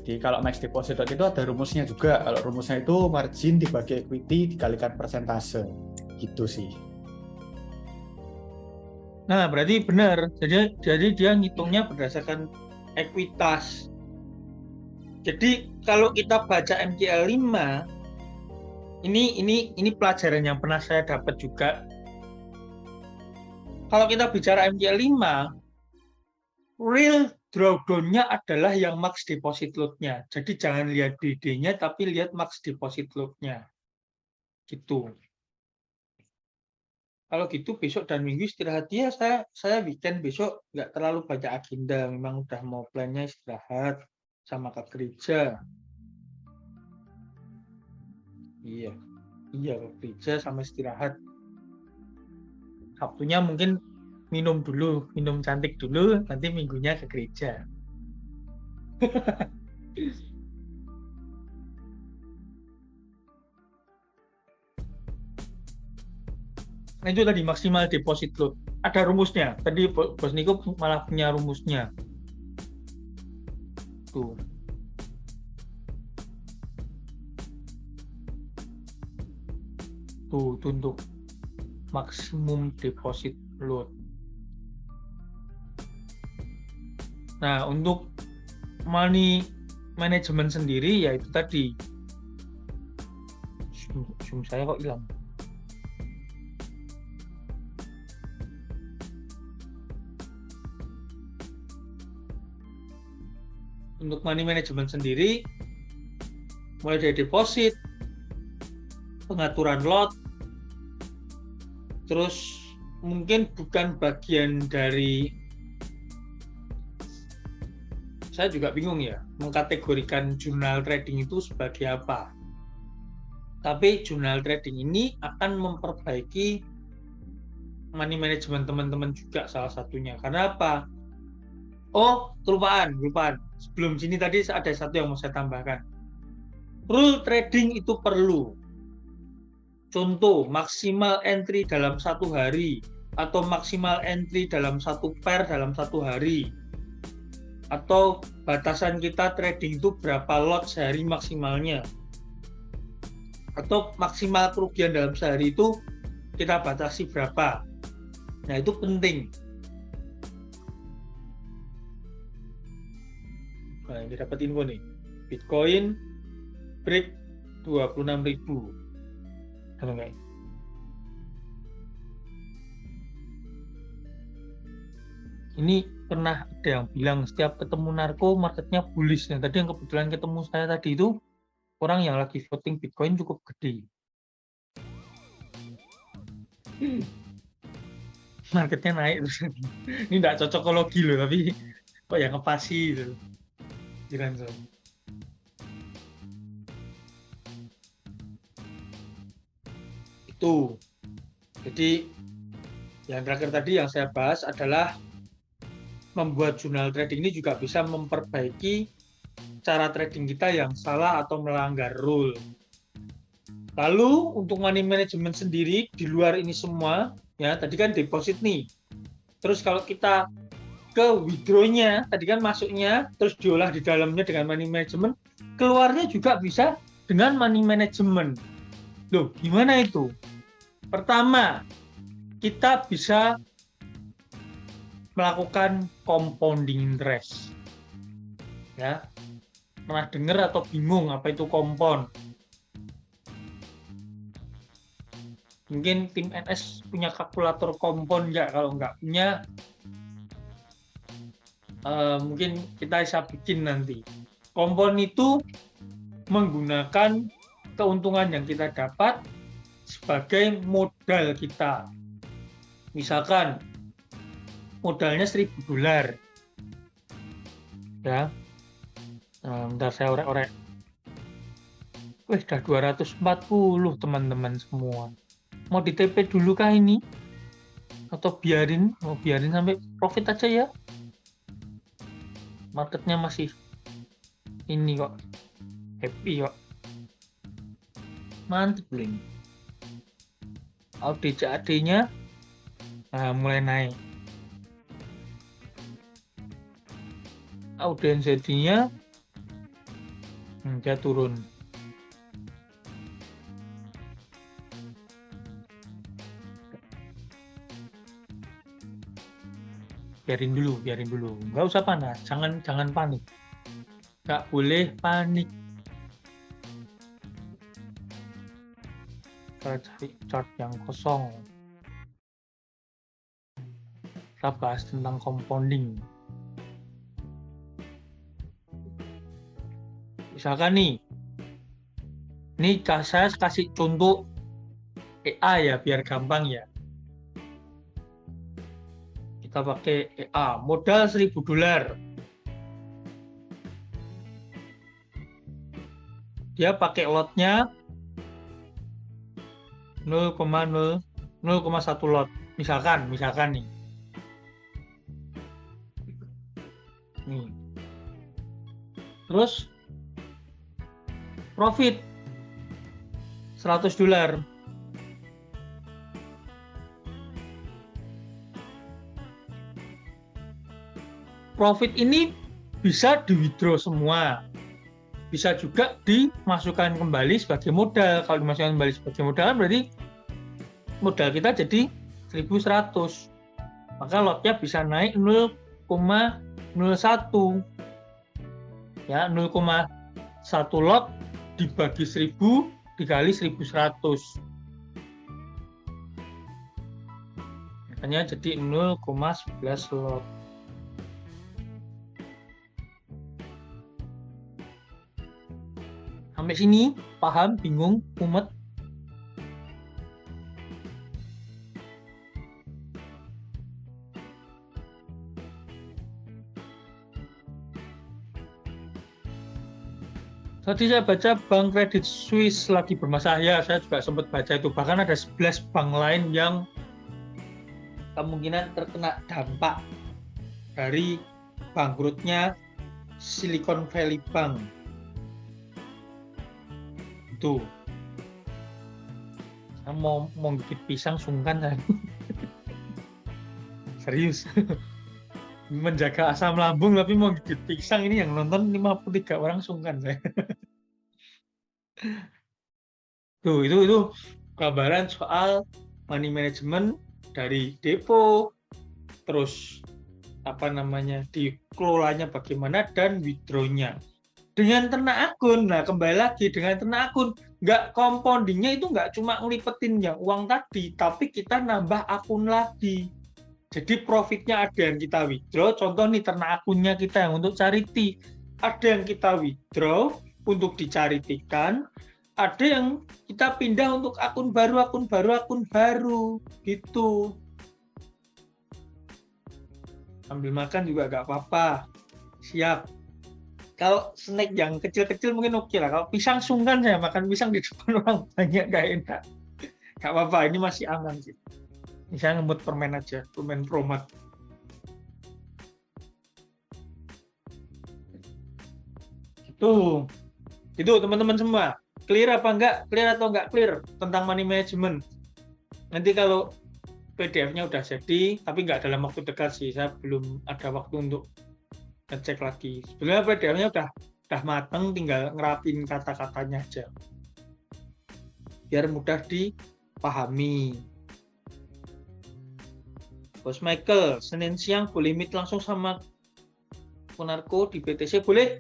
Jadi kalau max deposit load itu ada rumusnya juga. Kalau rumusnya itu margin dibagi equity dikalikan persentase, gitu sih. Nah, berarti benar. Jadi dia ngitungnya berdasarkan ekuitas. Jadi kalau kita baca MCL 5, ini pelajaran yang pernah saya dapat juga. Kalau kita bicara MCL 5, real drawdown-nya adalah yang max deposit load-nya. Jadi jangan lihat DD-nya, tapi lihat max deposit load-nya. Gitu. Kalau gitu besok dan minggu istirahat ya, saya weekend besok nggak terlalu banyak agenda, memang udah mau plannya istirahat sama ke gereja. Iya ke gereja sama istirahat. Sabtunya mungkin minum dulu, minum cantik dulu, nanti minggunya ke gereja. Nah itu tadi maksimal deposit load. Ada rumusnya. Tadi Bos Niko malah punya rumusnya. Tuh. Tuh untuk maksimum deposit load. Nah, untuk money management sendiri ya itu tadi. Zoom saya kok hilang. Untuk money management sendiri, mulai dari deposit, pengaturan lot, terus mungkin bukan bagian dari, saya juga bingung ya, mengkategorikan jurnal trading itu sebagai apa. Tapi jurnal trading ini akan memperbaiki money management teman-teman juga salah satunya. Karena apa? Oh, kelupaan. Sebelum sini tadi ada satu yang mau saya tambahkan. Rule trading itu perlu. Contoh, maksimal entry dalam 1 hari atau maksimal entry dalam 1 pair dalam 1 hari. Atau batasan kita trading itu berapa lot sehari maksimalnya. Atau maksimal kerugian dalam sehari itu kita batasi berapa. Nah, itu penting. Nah, ini dapat info nih. Bitcoin break 26.000. Oke. Ini pernah ada yang bilang setiap ketemu narko marketnya bullish. Nah, tadi yang kebetulan ketemu saya tadi itu orang yang lagi floating Bitcoin cukup gede. Marketnya naik terus. Ini enggak cocokologi loh, tapi kok yang ngepasi gitu. Jiran. Itu. Jadi yang terakhir tadi yang saya bahas adalah membuat jurnal trading ini juga bisa memperbaiki cara trading kita yang salah atau melanggar rule. Lalu untuk money management sendiri di luar ini semua, ya tadi kan deposit nih. Terus kalau kita ke withdraw-nya, tadi kan masuknya, terus diolah di dalamnya dengan money management, keluarnya juga bisa dengan money management. Loh, gimana itu? Pertama, kita bisa melakukan compounding interest. Ya, pernah dengar atau bingung apa itu compound? Mungkin tim NS punya kalkulator compound nggak? Kalau nggak punya, mungkin kita bisa bikin nanti. Compound itu menggunakan keuntungan yang kita dapat sebagai modal kita. Misalkan modalnya $1.000. Ya. Bentar saya orek-orek. Wih, udah 240 teman-teman semua. Mau di TP dulu kah ini? Atau biarin? Mau biarin sampai profit aja ya? Marketnya masih ini kok. Happy kok. Mantep link. AUD-CAD-nya mulai naik. AUD-NZD-nya dia turun. Biarin dulu. Nggak usah panas, jangan panik. Nggak boleh panik. Kita cari chart yang kosong. Kita bahas tentang compounding. Misalkan nih, ini saya kasih contoh EA ya, biar gampang ya. Kita pakai EA, modal $1.000. Dia pakai lotnya 0,1 lot. Misalkan nih. Terus profit $100. Profit ini bisa di-withdraw semua. Bisa juga dimasukkan kembali sebagai modal. Kalau dimasukkan kembali sebagai modal berarti modal kita jadi 1.100. Maka lotnya bisa naik 0,01. Ya, 0,1 lot dibagi 1.000 dikali 1.100. Makanya jadi 0,11 lot. Sampai sini paham, bingung, mumet? Tadi saya baca Bank Credit Suisse lagi bermasalah. Ya, saya juga sempat baca itu. Bahkan ada 11 bank lain yang kemungkinan terkena dampak dari bangkrutnya Silicon Valley Bank. Itu. Saya mau gigit pisang sungkan saya. Serius. Menjaga asam lambung tapi mau gigit pisang, ini yang nonton 53 orang sungkan saya. Tuh, itu gambaran soal money management dari depo, terus dikelolanya bagaimana dan withdraw-nya. Dengan ternak akun, nah kembali lagi dengan ternak akun, nggak compoundingnya itu nggak cuma ngelipetin yang uang tadi, tapi kita nambah akun lagi. Jadi profitnya ada yang kita withdraw, contoh nih ternak akunnya kita yang untuk charity, ada yang kita withdraw untuk dicaritikan, ada yang kita pindah untuk akun baru, gitu. Ambil makan juga nggak apa-apa, siap. Kalau snack yang kecil-kecil mungkin oke lah. Kalau pisang sungkan saya makan pisang di depan orang banyak nggak enak. Nggak apa-apa, ini masih aman sih. Ini saya ngebut permen aja, permen Promat. Itu teman-teman semua. Clear apa enggak? Clear atau enggak clear tentang money management? Nanti kalau PDF-nya udah jadi, tapi nggak dalam waktu dekat sih. Saya belum ada waktu untuk ngecek lagi. Sebenarnya PDF-nya udah mateng, tinggal ngerapin kata-katanya aja. Biar mudah dipahami. Bos Michael, Senin siang boleh meet langsung sama Konarko di BTC? Boleh.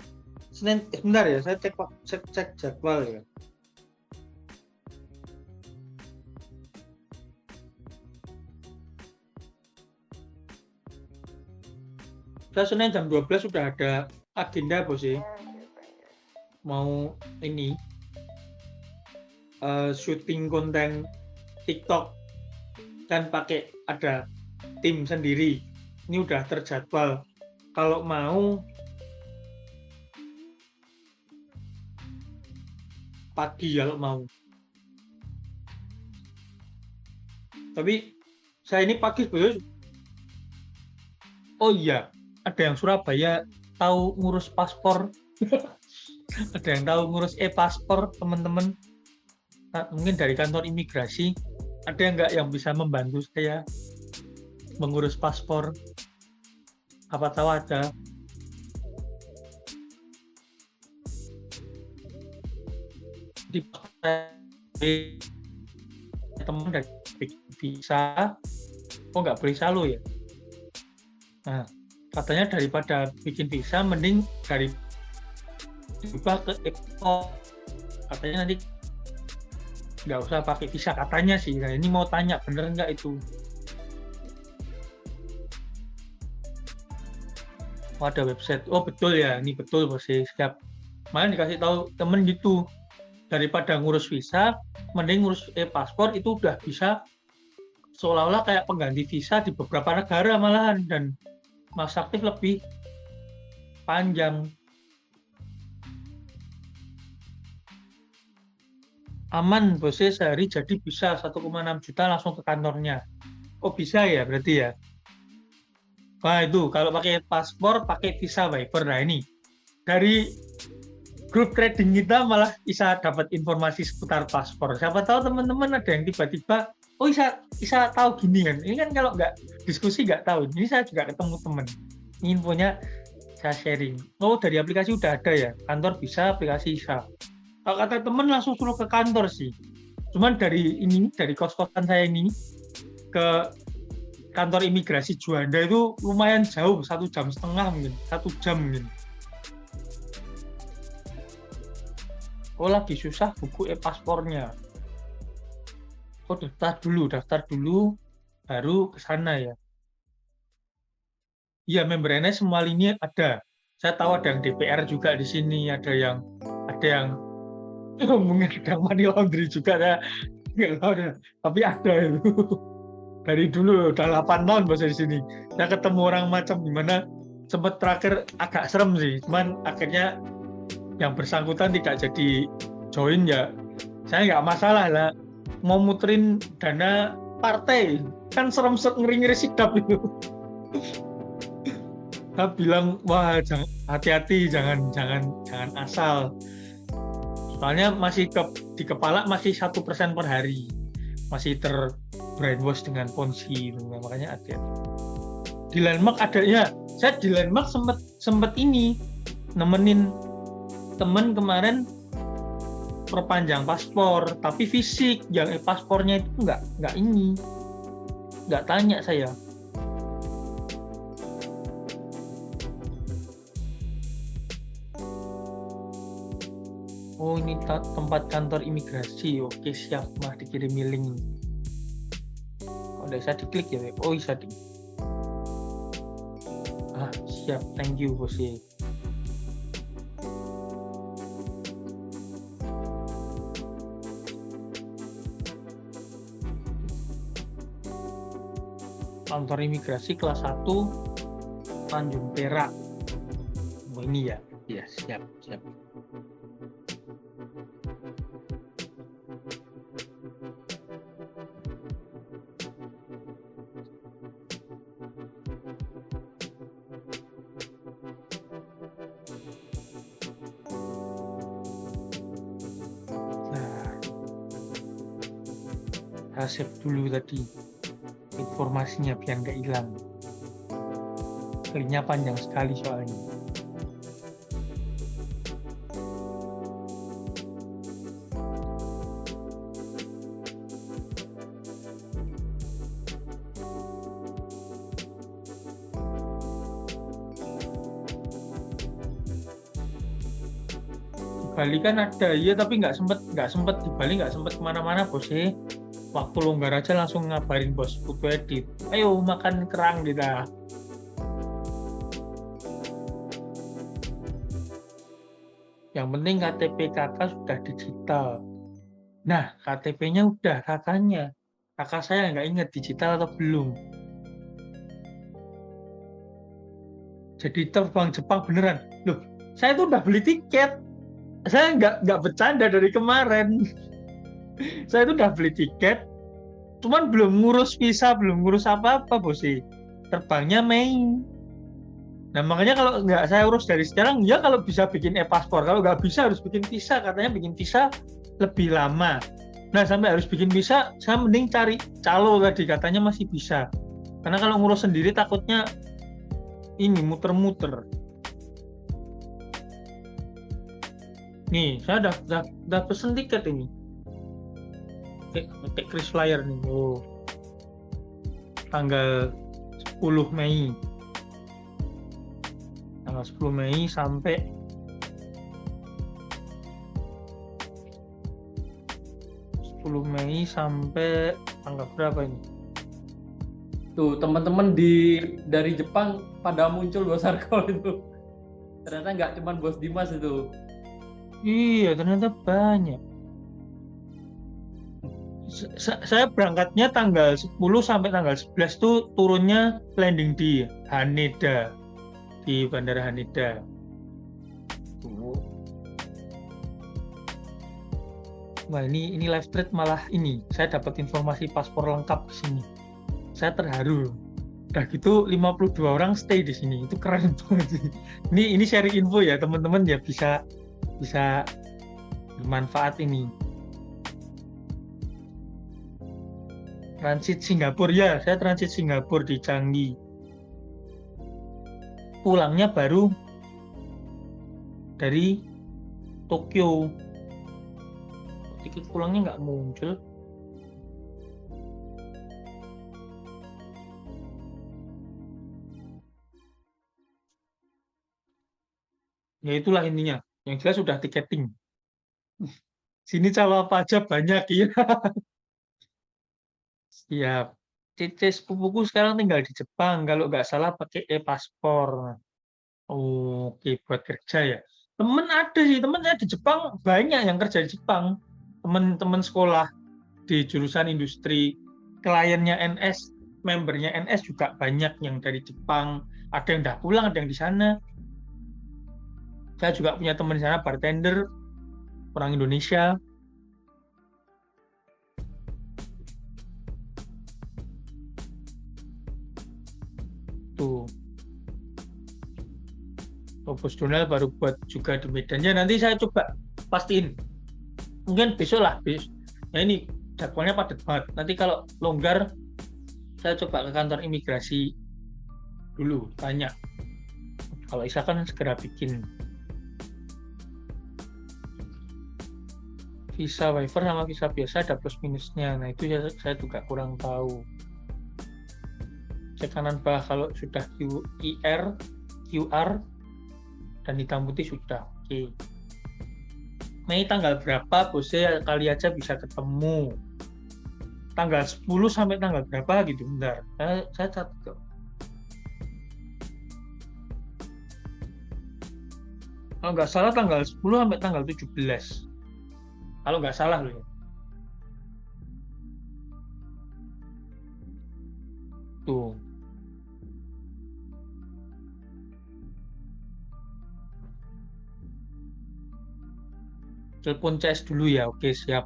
Sebentar ya, saya cek jadwal ya. Saya Senin jam 12 sudah ada agenda bos ya. Mau ini syuting konten TikTok dan pakai ada tim sendiri. Ini udah terjadwal. Kalau mau pagi kalau mau. Tapi saya ini pagi bos. Oh iya, ada yang Surabaya tahu ngurus paspor. Ada yang tahu ngurus e-paspor, teman-teman. Nah, mungkin dari kantor imigrasi ada nggak yang bisa membantu saya mengurus paspor? Apa tahu ada? Di teman dari visa, kok nggak boleh salo ya? Nah, katanya daripada bikin visa, mending dari diubah ke ekspor. Katanya nanti nggak usah pakai visa katanya sih. Nah, ini mau tanya bener nggak itu? Oh, ada website. Oh betul ya, ini betul bos. Siap. Malah dikasih tahu temen gitu. Daripada ngurus visa, mending ngurus e-paspor, itu udah bisa seolah-olah kayak pengganti visa di beberapa negara malahan, dan masa aktif lebih panjang. Aman bosnya, sehari jadi bisa 1,6 juta langsung ke kantornya. Oh bisa ya berarti ya. Wah itu kalau pakai paspor pakai visa waiver. Nah ini dari grup trading kita malah bisa dapat informasi seputar paspor. Siapa tahu teman-teman ada yang tiba-tiba, oh bisa tahu gini kan. Ini kan kalau nggak diskusi nggak tahu. Ini saya juga ketemu teman. Ini infonya saya sharing. Oh dari aplikasi udah ada ya. Kantor bisa, aplikasi bisa. Kalau kata teman langsung suruh ke kantor sih. Cuman dari kos-kosan saya ini ke kantor imigrasi Juanda itu lumayan jauh, 1,5 jam mungkin, 1 jam mungkin. Oh lagi susah buku e-paspornya. Oh daftar dulu, baru ke sana ya. Iya member NS semua lini ada. Saya tahu ada yang DPR juga di sini, ada yang mungkin ada yang money laundry juga ya. Nggak tahu deh, tapi ada itu. Dari dulu udah 8 tahun bahasa di sini. Saya ketemu orang macam gimana, sempat terakhir agak serem sih. Cuman akhirnya yang bersangkutan tidak jadi join ya. Saya nggak masalah lah. Mau muterin dana partai kan serem ngeri-ngeri sidap itu. Saya bilang wah hati-hati jangan asal. Soalnya masih di kepala masih 1% per hari. Masih brainwash dengan ponzi, makanya hati-hati. Di Landmark ada ya, saya di Landmark sempat ini nemenin temen kemarin perpanjang paspor, tapi fisik, yang paspornya itu nggak tanya saya. Oh ini tempat kantor imigrasi, oke siap mah dikirimi link. Udah saya diklik ya, oh bisa siap, thank you bos. Kantor imigrasi kelas 1 Tanjung Perak. Oh ini ya, siap. Saya save dulu tadi informasinya biar nggak hilang. Linknya panjang sekali soalnya. Di Bali kan ada, iya tapi nggak sempet di Bali, nggak sempet kemana-mana bos. Waktu longgar aja langsung ngabarin bos Putu Edit, ayo makan kerang kita. Yang penting KTP kakak sudah digital. Nah KTP-nya udah kakaknya. Kakak saya nggak ingat digital atau belum. Jadi terbang Jepang beneran. Loh, saya tuh udah beli tiket. Saya nggak bercanda dari kemarin. Saya itu udah beli tiket, cuman belum ngurus visa, belum ngurus apa-apa bosi. Terbangnya Mei. Nah makanya kalau nggak saya urus dari sekarang, ya kalau bisa bikin e-paspor. Kalau nggak bisa harus bikin visa. Katanya bikin visa lebih lama. Nah sampai harus bikin visa, saya mending cari calo tadi. Katanya masih bisa. Karena kalau ngurus sendiri takutnya ini muter-muter. Nih, saya udah pesen tiket ini. Pakai KrisFlyer nih. Oh. Tanggal 10 Mei. Tanggal 10 Mei sampai tanggal berapa ini? Tuh teman-teman dari Jepang pada muncul Bos Arko itu. Ternyata nggak cuma Bos Dimas itu. Iya, ternyata banyak. Saya berangkatnya tanggal 10 sampai tanggal 11 tuh turunnya landing di Haneda, di Bandara Haneda. Wah ini live trade malah ini saya dapat informasi paspor lengkap di sini. Saya terharu Udah gitu 52 orang stay di sini. Itu keren banget sih. Ini sharing info ya teman-teman ya, bisa bermanfaat ini. Transit Singapura ya, saya transit Singapura di Changi. Pulangnya baru dari Tokyo. Tiket pulangnya nggak muncul. Ya itulah intinya. Yang jelas sudah tiketing. Sini calon apa aja banyak ya. Siap. Cici sepupuku sekarang tinggal di Jepang. Kalau nggak salah pakai e-paspor. Oke, buat kerja ya. Temen ada sih, temen saya di Jepang banyak yang kerja di Jepang. Temen-temen sekolah di jurusan industri, kliennya NS, membernya NS juga banyak yang dari Jepang. Ada yang udah pulang, ada yang di sana. Saya juga punya teman di sana, bartender, orang Indonesia. Tuh. Bos Donald baru buat juga di Medan. Ya nanti saya coba pastiin. Mungkin besok lah. Nah ini jadwalnya padat banget. Nanti kalau longgar, saya coba ke kantor imigrasi dulu, tanya. Kalau bisa kan segera bikin. Visa waiver sama visa biasa ada plus minusnya. Nah itu saya juga kurang tahu. Cek kanan bawah kalau sudah QR dan hitam putih sudah. Oke. Mei tanggal berapa bosnya kali aja bisa ketemu. Tanggal 10 sampai tanggal berapa gitu. Bentar. Saya catat kok. Kalau nggak salah tanggal 10 sampai tanggal 17. Kalau nggak salah loh ya. Tuh. Telepon CS dulu ya. Oke, siap.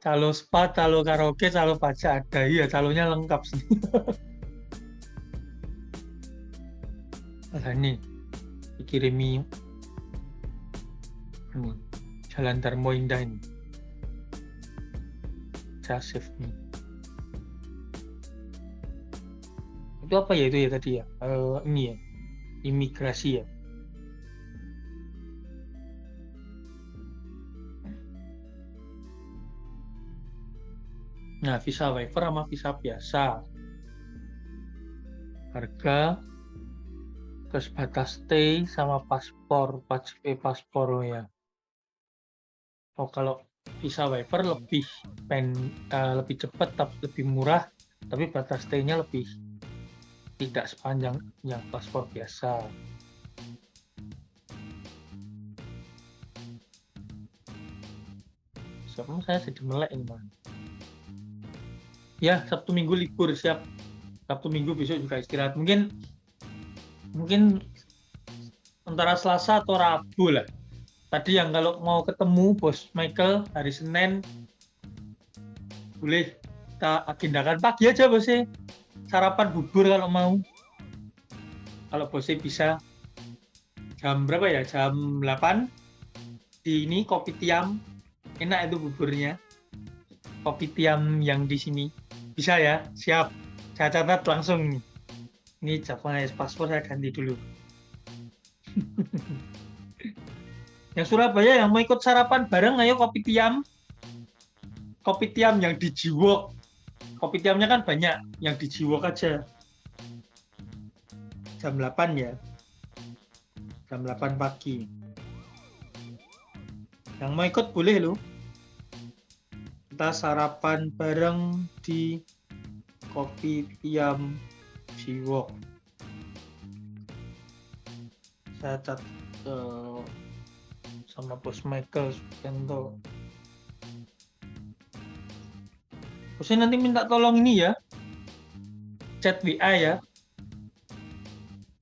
Calo spa, calo karaoke, calo baca ada. Iya, calonya lengkap sih. Nah, ini dikirimi ini Jalan Darmo Indah ini. Saya save nih. Itu apa ya itu ya tadi ya? Ini ya, imigrasi ya. Nah, visa waiver sama visa biasa. Harga, terus batas stay sama paspor, paspor ya. Oh, kalau visa waiver lebih cepat, tapi lebih murah, tapi batas stay-nya lebih tidak sepanjang yang paspor biasa. Sekarang saya sedih melek ini, man. Ya, Sabtu Minggu libur, siap. Sabtu Minggu besok juga istirahat. Mungkin antara Selasa atau Rabu lah. Tadi yang kalau mau ketemu Bos Michael hari Senin, boleh kita agendakan pagi aja bosnya. Sarapan bubur kalau mau. Kalau bosnya bisa. Jam berapa ya? Jam 8. Di ini Kopi Tiam. Enak itu buburnya. Kopi Tiam yang di sini. Bisa ya? Siap. Saya catat langsung. Ini jadwalnya paspor saya ganti dulu. Yang Surabaya yang mau ikut sarapan bareng, ayo Kopi Tiam. Kopi Tiam yang di Jiwok. Kopi Tiamnya kan banyak. Yang di Jiwok aja. Jam 8 ya. Jam 8 pagi. Yang mau ikut boleh loh. Kita sarapan bareng di Kopi Tiam Jiwok. Saya catat sama Bos Michael Sugianto. Bosnya nanti minta tolong ini ya, chat WA ya.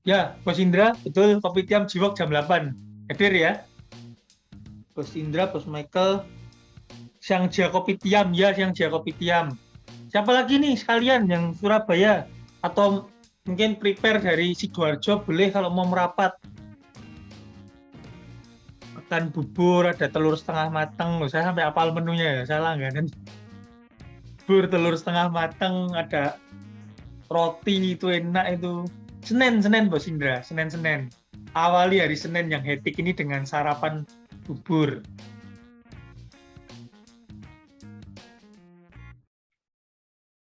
Ya, Bos Indra, betul, Kopi Tiam Jiwok jam 8. Hadir ya. Bos Indra, Bos Michael, Siang Jia Kopi Tiam, ya Siang Jia Kopi Tiam. Siapa lagi nih sekalian yang Surabaya atau mungkin prepare dari Sidoarjo boleh kalau mau merapat. Makan bubur, ada telur setengah mateng. Loh, saya sampai hafal menunya ya, saya langganan. Bubur telur setengah mateng, ada roti itu enak itu. Senin Bos Indra, Senin. Awali hari Senin yang hektik ini dengan sarapan bubur.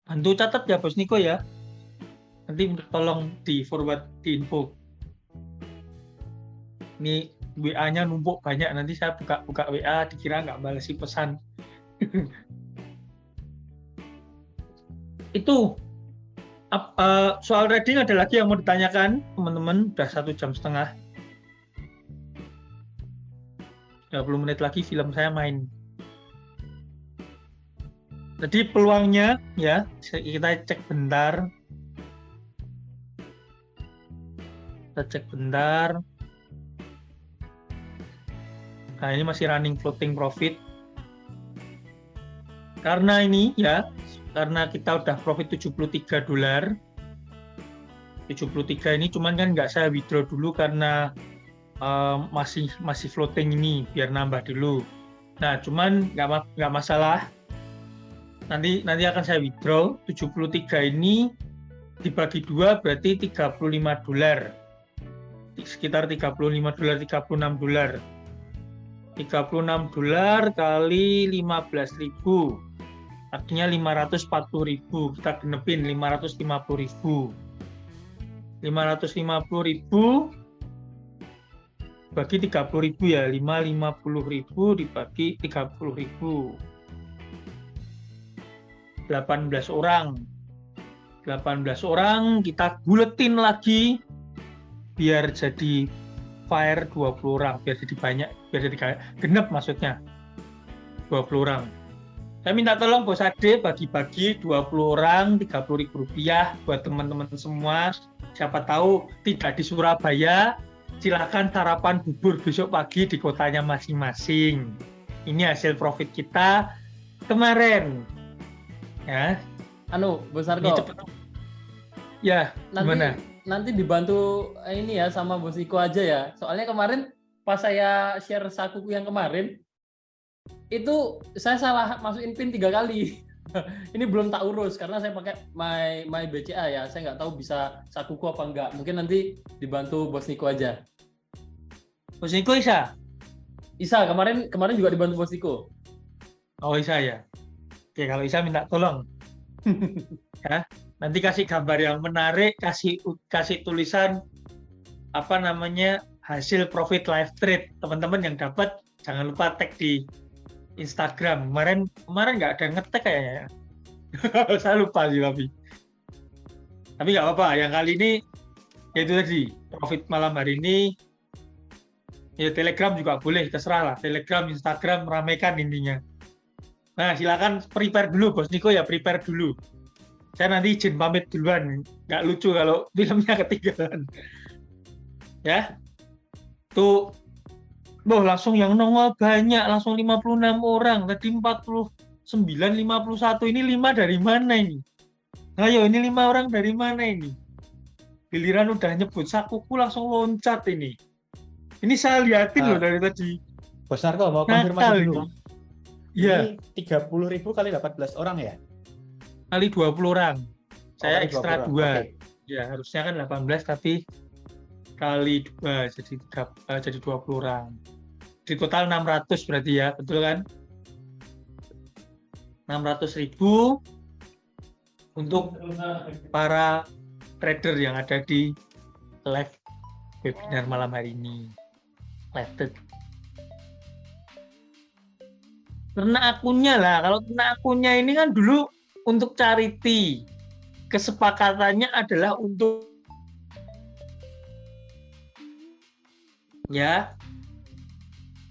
Bantu catat ya Bos Niko ya. Nanti tolong di forward di info. Ini WA-nya numpuk banyak, nanti saya buka WA dikira nggak balesi pesan. Itu soal reading ada lagi yang mau ditanyakan teman-teman? Udah 1,5 jam. 20 menit lagi film saya main. Jadi peluangnya ya, kita cek bentar. Nah, ini masih running floating profit. Karena ini ya, karena kita udah profit $73. 73 ini cuman kan nggak saya withdraw dulu karena masih floating ini, biar nambah dulu. Nah, cuman nggak masalah. Nanti akan saya withdraw. 73 ini dibagi 2 berarti $35. Sekitar $35, $36. $36 kali 15.000. Artinya 540.000. Kita genepin 550.000. 550.000 bagi 30.000 ya. 550.000 dibagi 30.000. 18 orang. 18 orang kita buletin lagi biar jadi fire 20 orang, biar jadi banyak, biar jadi genep maksudnya. 20 orang. Saya minta tolong Bos Ade bagi-bagi 20 orang Rp30.000 buat teman-teman semua. Siapa tahu tidak di Surabaya, silakan sarapan bubur besok pagi di kotanya masing-masing. Ini hasil profit kita kemarin. Ya. Bos Narko. Ya, gimana? Nanti dibantu ini ya sama Bos Niko aja ya. Soalnya kemarin pas saya share sakuku yang kemarin, itu saya salah masukin PIN 3 kali. Ini belum tak urus karena saya pakai my BCA ya. Saya nggak tahu bisa sakuku apa enggak. Mungkin nanti dibantu Bos Niko aja. Bos Niko Isa? Isa, kemarin juga dibantu Bos Niko. Oh, Isa ya. Oke, kalau Isa minta tolong. Ya, nanti kasih gambar yang menarik, kasih tulisan apa namanya hasil profit live trade. Teman-teman yang dapat jangan lupa tag di Instagram. Kemarin nggak ada nge-tag kayaknya. Saya lupa sih tapi nggak apa-apa. Yang kali ini yaitu tadi profit malam hari ini. Ya Telegram juga boleh, terserah lah. Telegram, Instagram ramaikan intinya. Nah, silakan prepare dulu Bos Niko ya, prepare dulu. Saya nanti izin pamit duluan. Nggak lucu kalau filmnya ketinggalan. Ya. Tuh, langsung yang nongol banyak, langsung 56 orang. Tadi 49, 51. Ini 5 dari mana ini? Ayo, ini 5 orang dari mana ini? Giliran udah nyebut sakuku langsung loncat ini. Ini saya liatin loh dari tadi. Bos Narko mau konfirmasi dulu. Iya. Ini 30.000 kali 18 orang ya? Kali 20 orang. Saya ekstra 2. Okay. Ya, harusnya kan 18 tapi kali 2 jadi 20 orang. Di total 600 berarti ya, betul kan? 600.000 untuk para trader yang ada di live webinar malam hari ini. Live. Kena akunnya lah. Kalau kena akunnya ini kan dulu untuk charity. Kesepakatannya adalah untuk ya.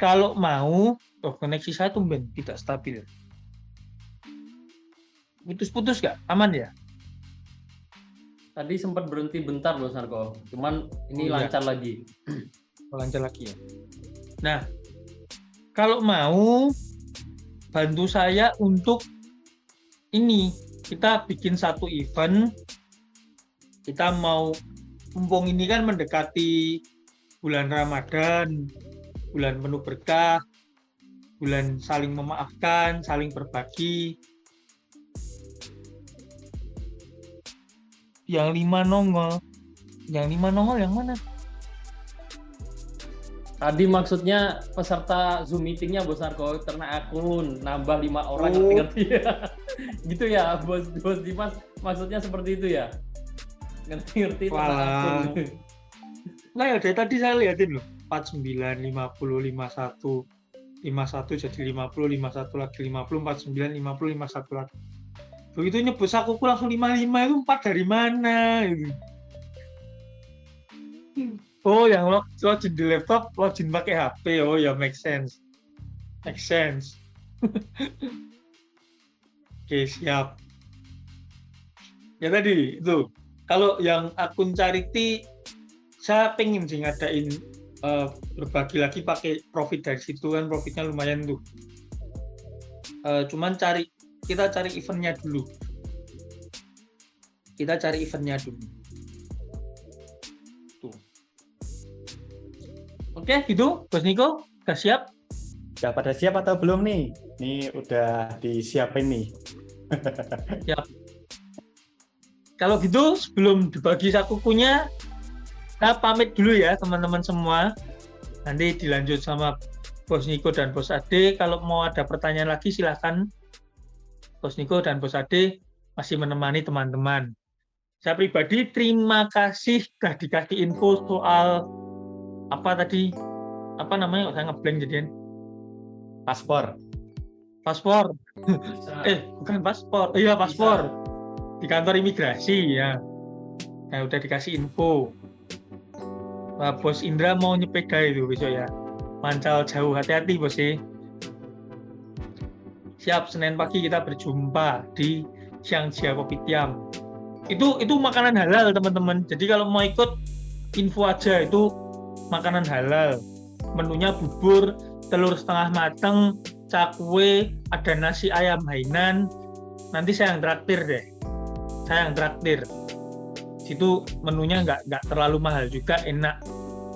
Kalau mau, koneksi saya tumben tidak stabil. Putus-putus nggak? Aman ya? Tadi sempat berhenti bentar Bos Narko. Cuman ini lancar lagi. Lancar lagi ya. Nah, kalau mau bantu saya untuk ini kita bikin satu event. Kita mau, mumpung ini kan mendekati bulan Ramadan, bulan penuh berkah, bulan saling memaafkan, saling berbagi. Yang 5 nongol yang mana? Tadi maksudnya peserta Zoom meetingnya Bos Narko ternak akun, nambah 5 orang, ngerti ya? Gitu ya, Bos Dimas, maksudnya seperti itu ya? Ngerti ternak akun. Nah ya dari tadi saya lihatin loh, 49, 50, 51, 51 jadi 50, 51 lagi 50, 49, 50, 51 lagi. Begitu nyebut sakuku langsung 55, itu 4 dari mana? Gitu. Oh, yang login di laptop, login pakai HP. Oh ya, make sense. Oke, siap. Ya tadi, itu. Kalau yang akun charity, saya pengen sih ngadain berbagi lagi pakai profit dari situ, kan profitnya lumayan tuh. Cuman kita cari eventnya dulu. Oke, gitu, Bos Niko, udah siap? Udah pada siap atau belum nih? Ini udah disiapin nih. Siap. Kalau gitu, sebelum dibagi sakukunya, saya pamit dulu ya teman-teman semua. Nanti dilanjut sama Bos Niko dan Bos Ade. Kalau mau ada pertanyaan lagi, silahkan. Bos Niko dan Bos Ade masih menemani teman-teman. Saya pribadi terima kasih sudah dikasih info soal apa tadi, apa namanya, saya ngeblank jadian. Paspor. Bukan paspor. Iya, paspor. Di kantor imigrasi ya. Nah, udah dikasih info. Nah, Bos Indra mau nyepeda itu besok ya. Mancal jauh, hati-hati Bos ya. Siap, Senin pagi kita berjumpa di Xiangjia Kopitiam. Itu makanan halal teman-teman. Jadi kalau mau ikut info aja, itu makanan halal. Menunya bubur, telur setengah mateng, cakwe, ada nasi ayam Hainan. Nanti saya yang traktir deh. Situ menunya nggak terlalu mahal juga, enak.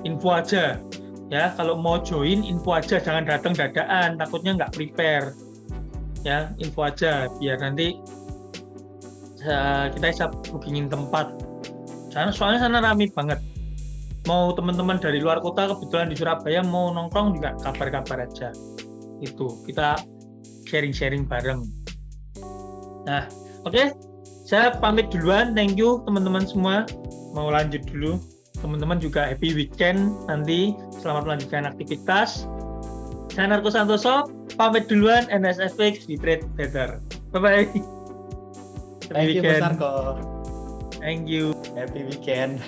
Info aja ya, kalau mau join info aja, jangan datang dadaan, takutnya nggak prepare ya. Info aja biar nanti kita bisa bookingin tempat. Soalnya sana ramai banget. Mau teman-teman dari luar kota kebetulan di Surabaya mau nongkrong juga kabar-kabar aja. Itu kita sharing-sharing bareng. Nah, oke. Saya pamit duluan. Thank you teman-teman semua. Mau lanjut dulu. Teman-teman juga happy weekend nanti. Selamat melanjutkan aktivitas. Saya Narko Santoso, pamit duluan. NSFX, we trade better. Bye-bye. Thank you, Bos Narko. Thank you. Happy weekend.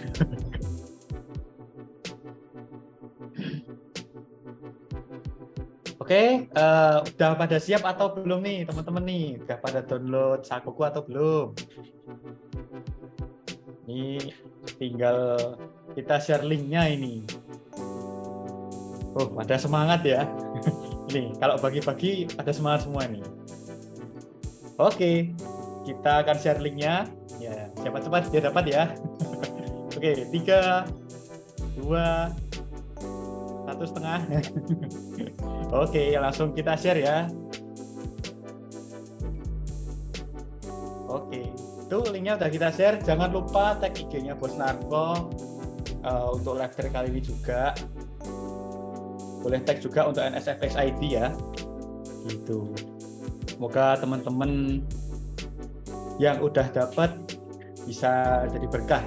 Oke, udah pada siap atau belum nih teman-teman nih? Udah pada download sakuku atau belum? Ini tinggal kita share linknya ini. Oh, pada semangat ya. Nih, kalau bagi-bagi pada semangat semua nih. Oke, kita akan share linknya. Ya, cepat-cepat dia dapat ya. Oke, 3, 2, 1,5. Oke, langsung kita share ya. Oke, itu linknya udah kita share. Jangan lupa tag IG-nya Bos Narko untuk live track kali ini juga. Boleh tag juga untuk NSFX ID ya. Gitu. Semoga teman-teman yang udah dapat bisa jadi berkah.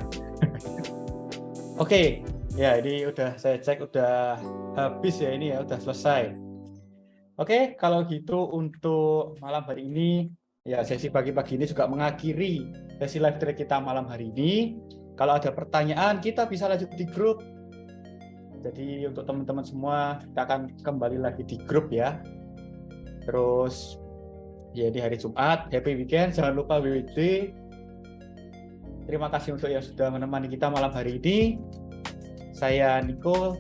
Oke, ya ini udah saya cek udah habis ya ini ya, udah selesai. Oke, kalau gitu untuk malam hari ini, ya sesi pagi-pagi ini juga mengakhiri sesi live track kita malam hari ini. Kalau ada pertanyaan, kita bisa lanjut di grup. Jadi untuk teman-teman semua, kita akan kembali lagi di grup ya. Terus, ya di hari Jumat, happy weekend, jangan lupa WWD. Terima kasih untuk yang sudah menemani kita malam hari ini. Saya Niko,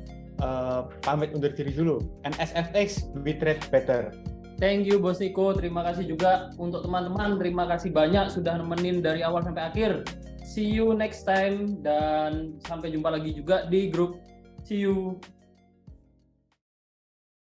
pamit undur diri dulu. NSFX, we trade better. Thank you Bos Niko, terima kasih juga untuk teman-teman, terima kasih banyak sudah nemenin dari awal sampai akhir. See you next time dan sampai jumpa lagi juga di grup. See you.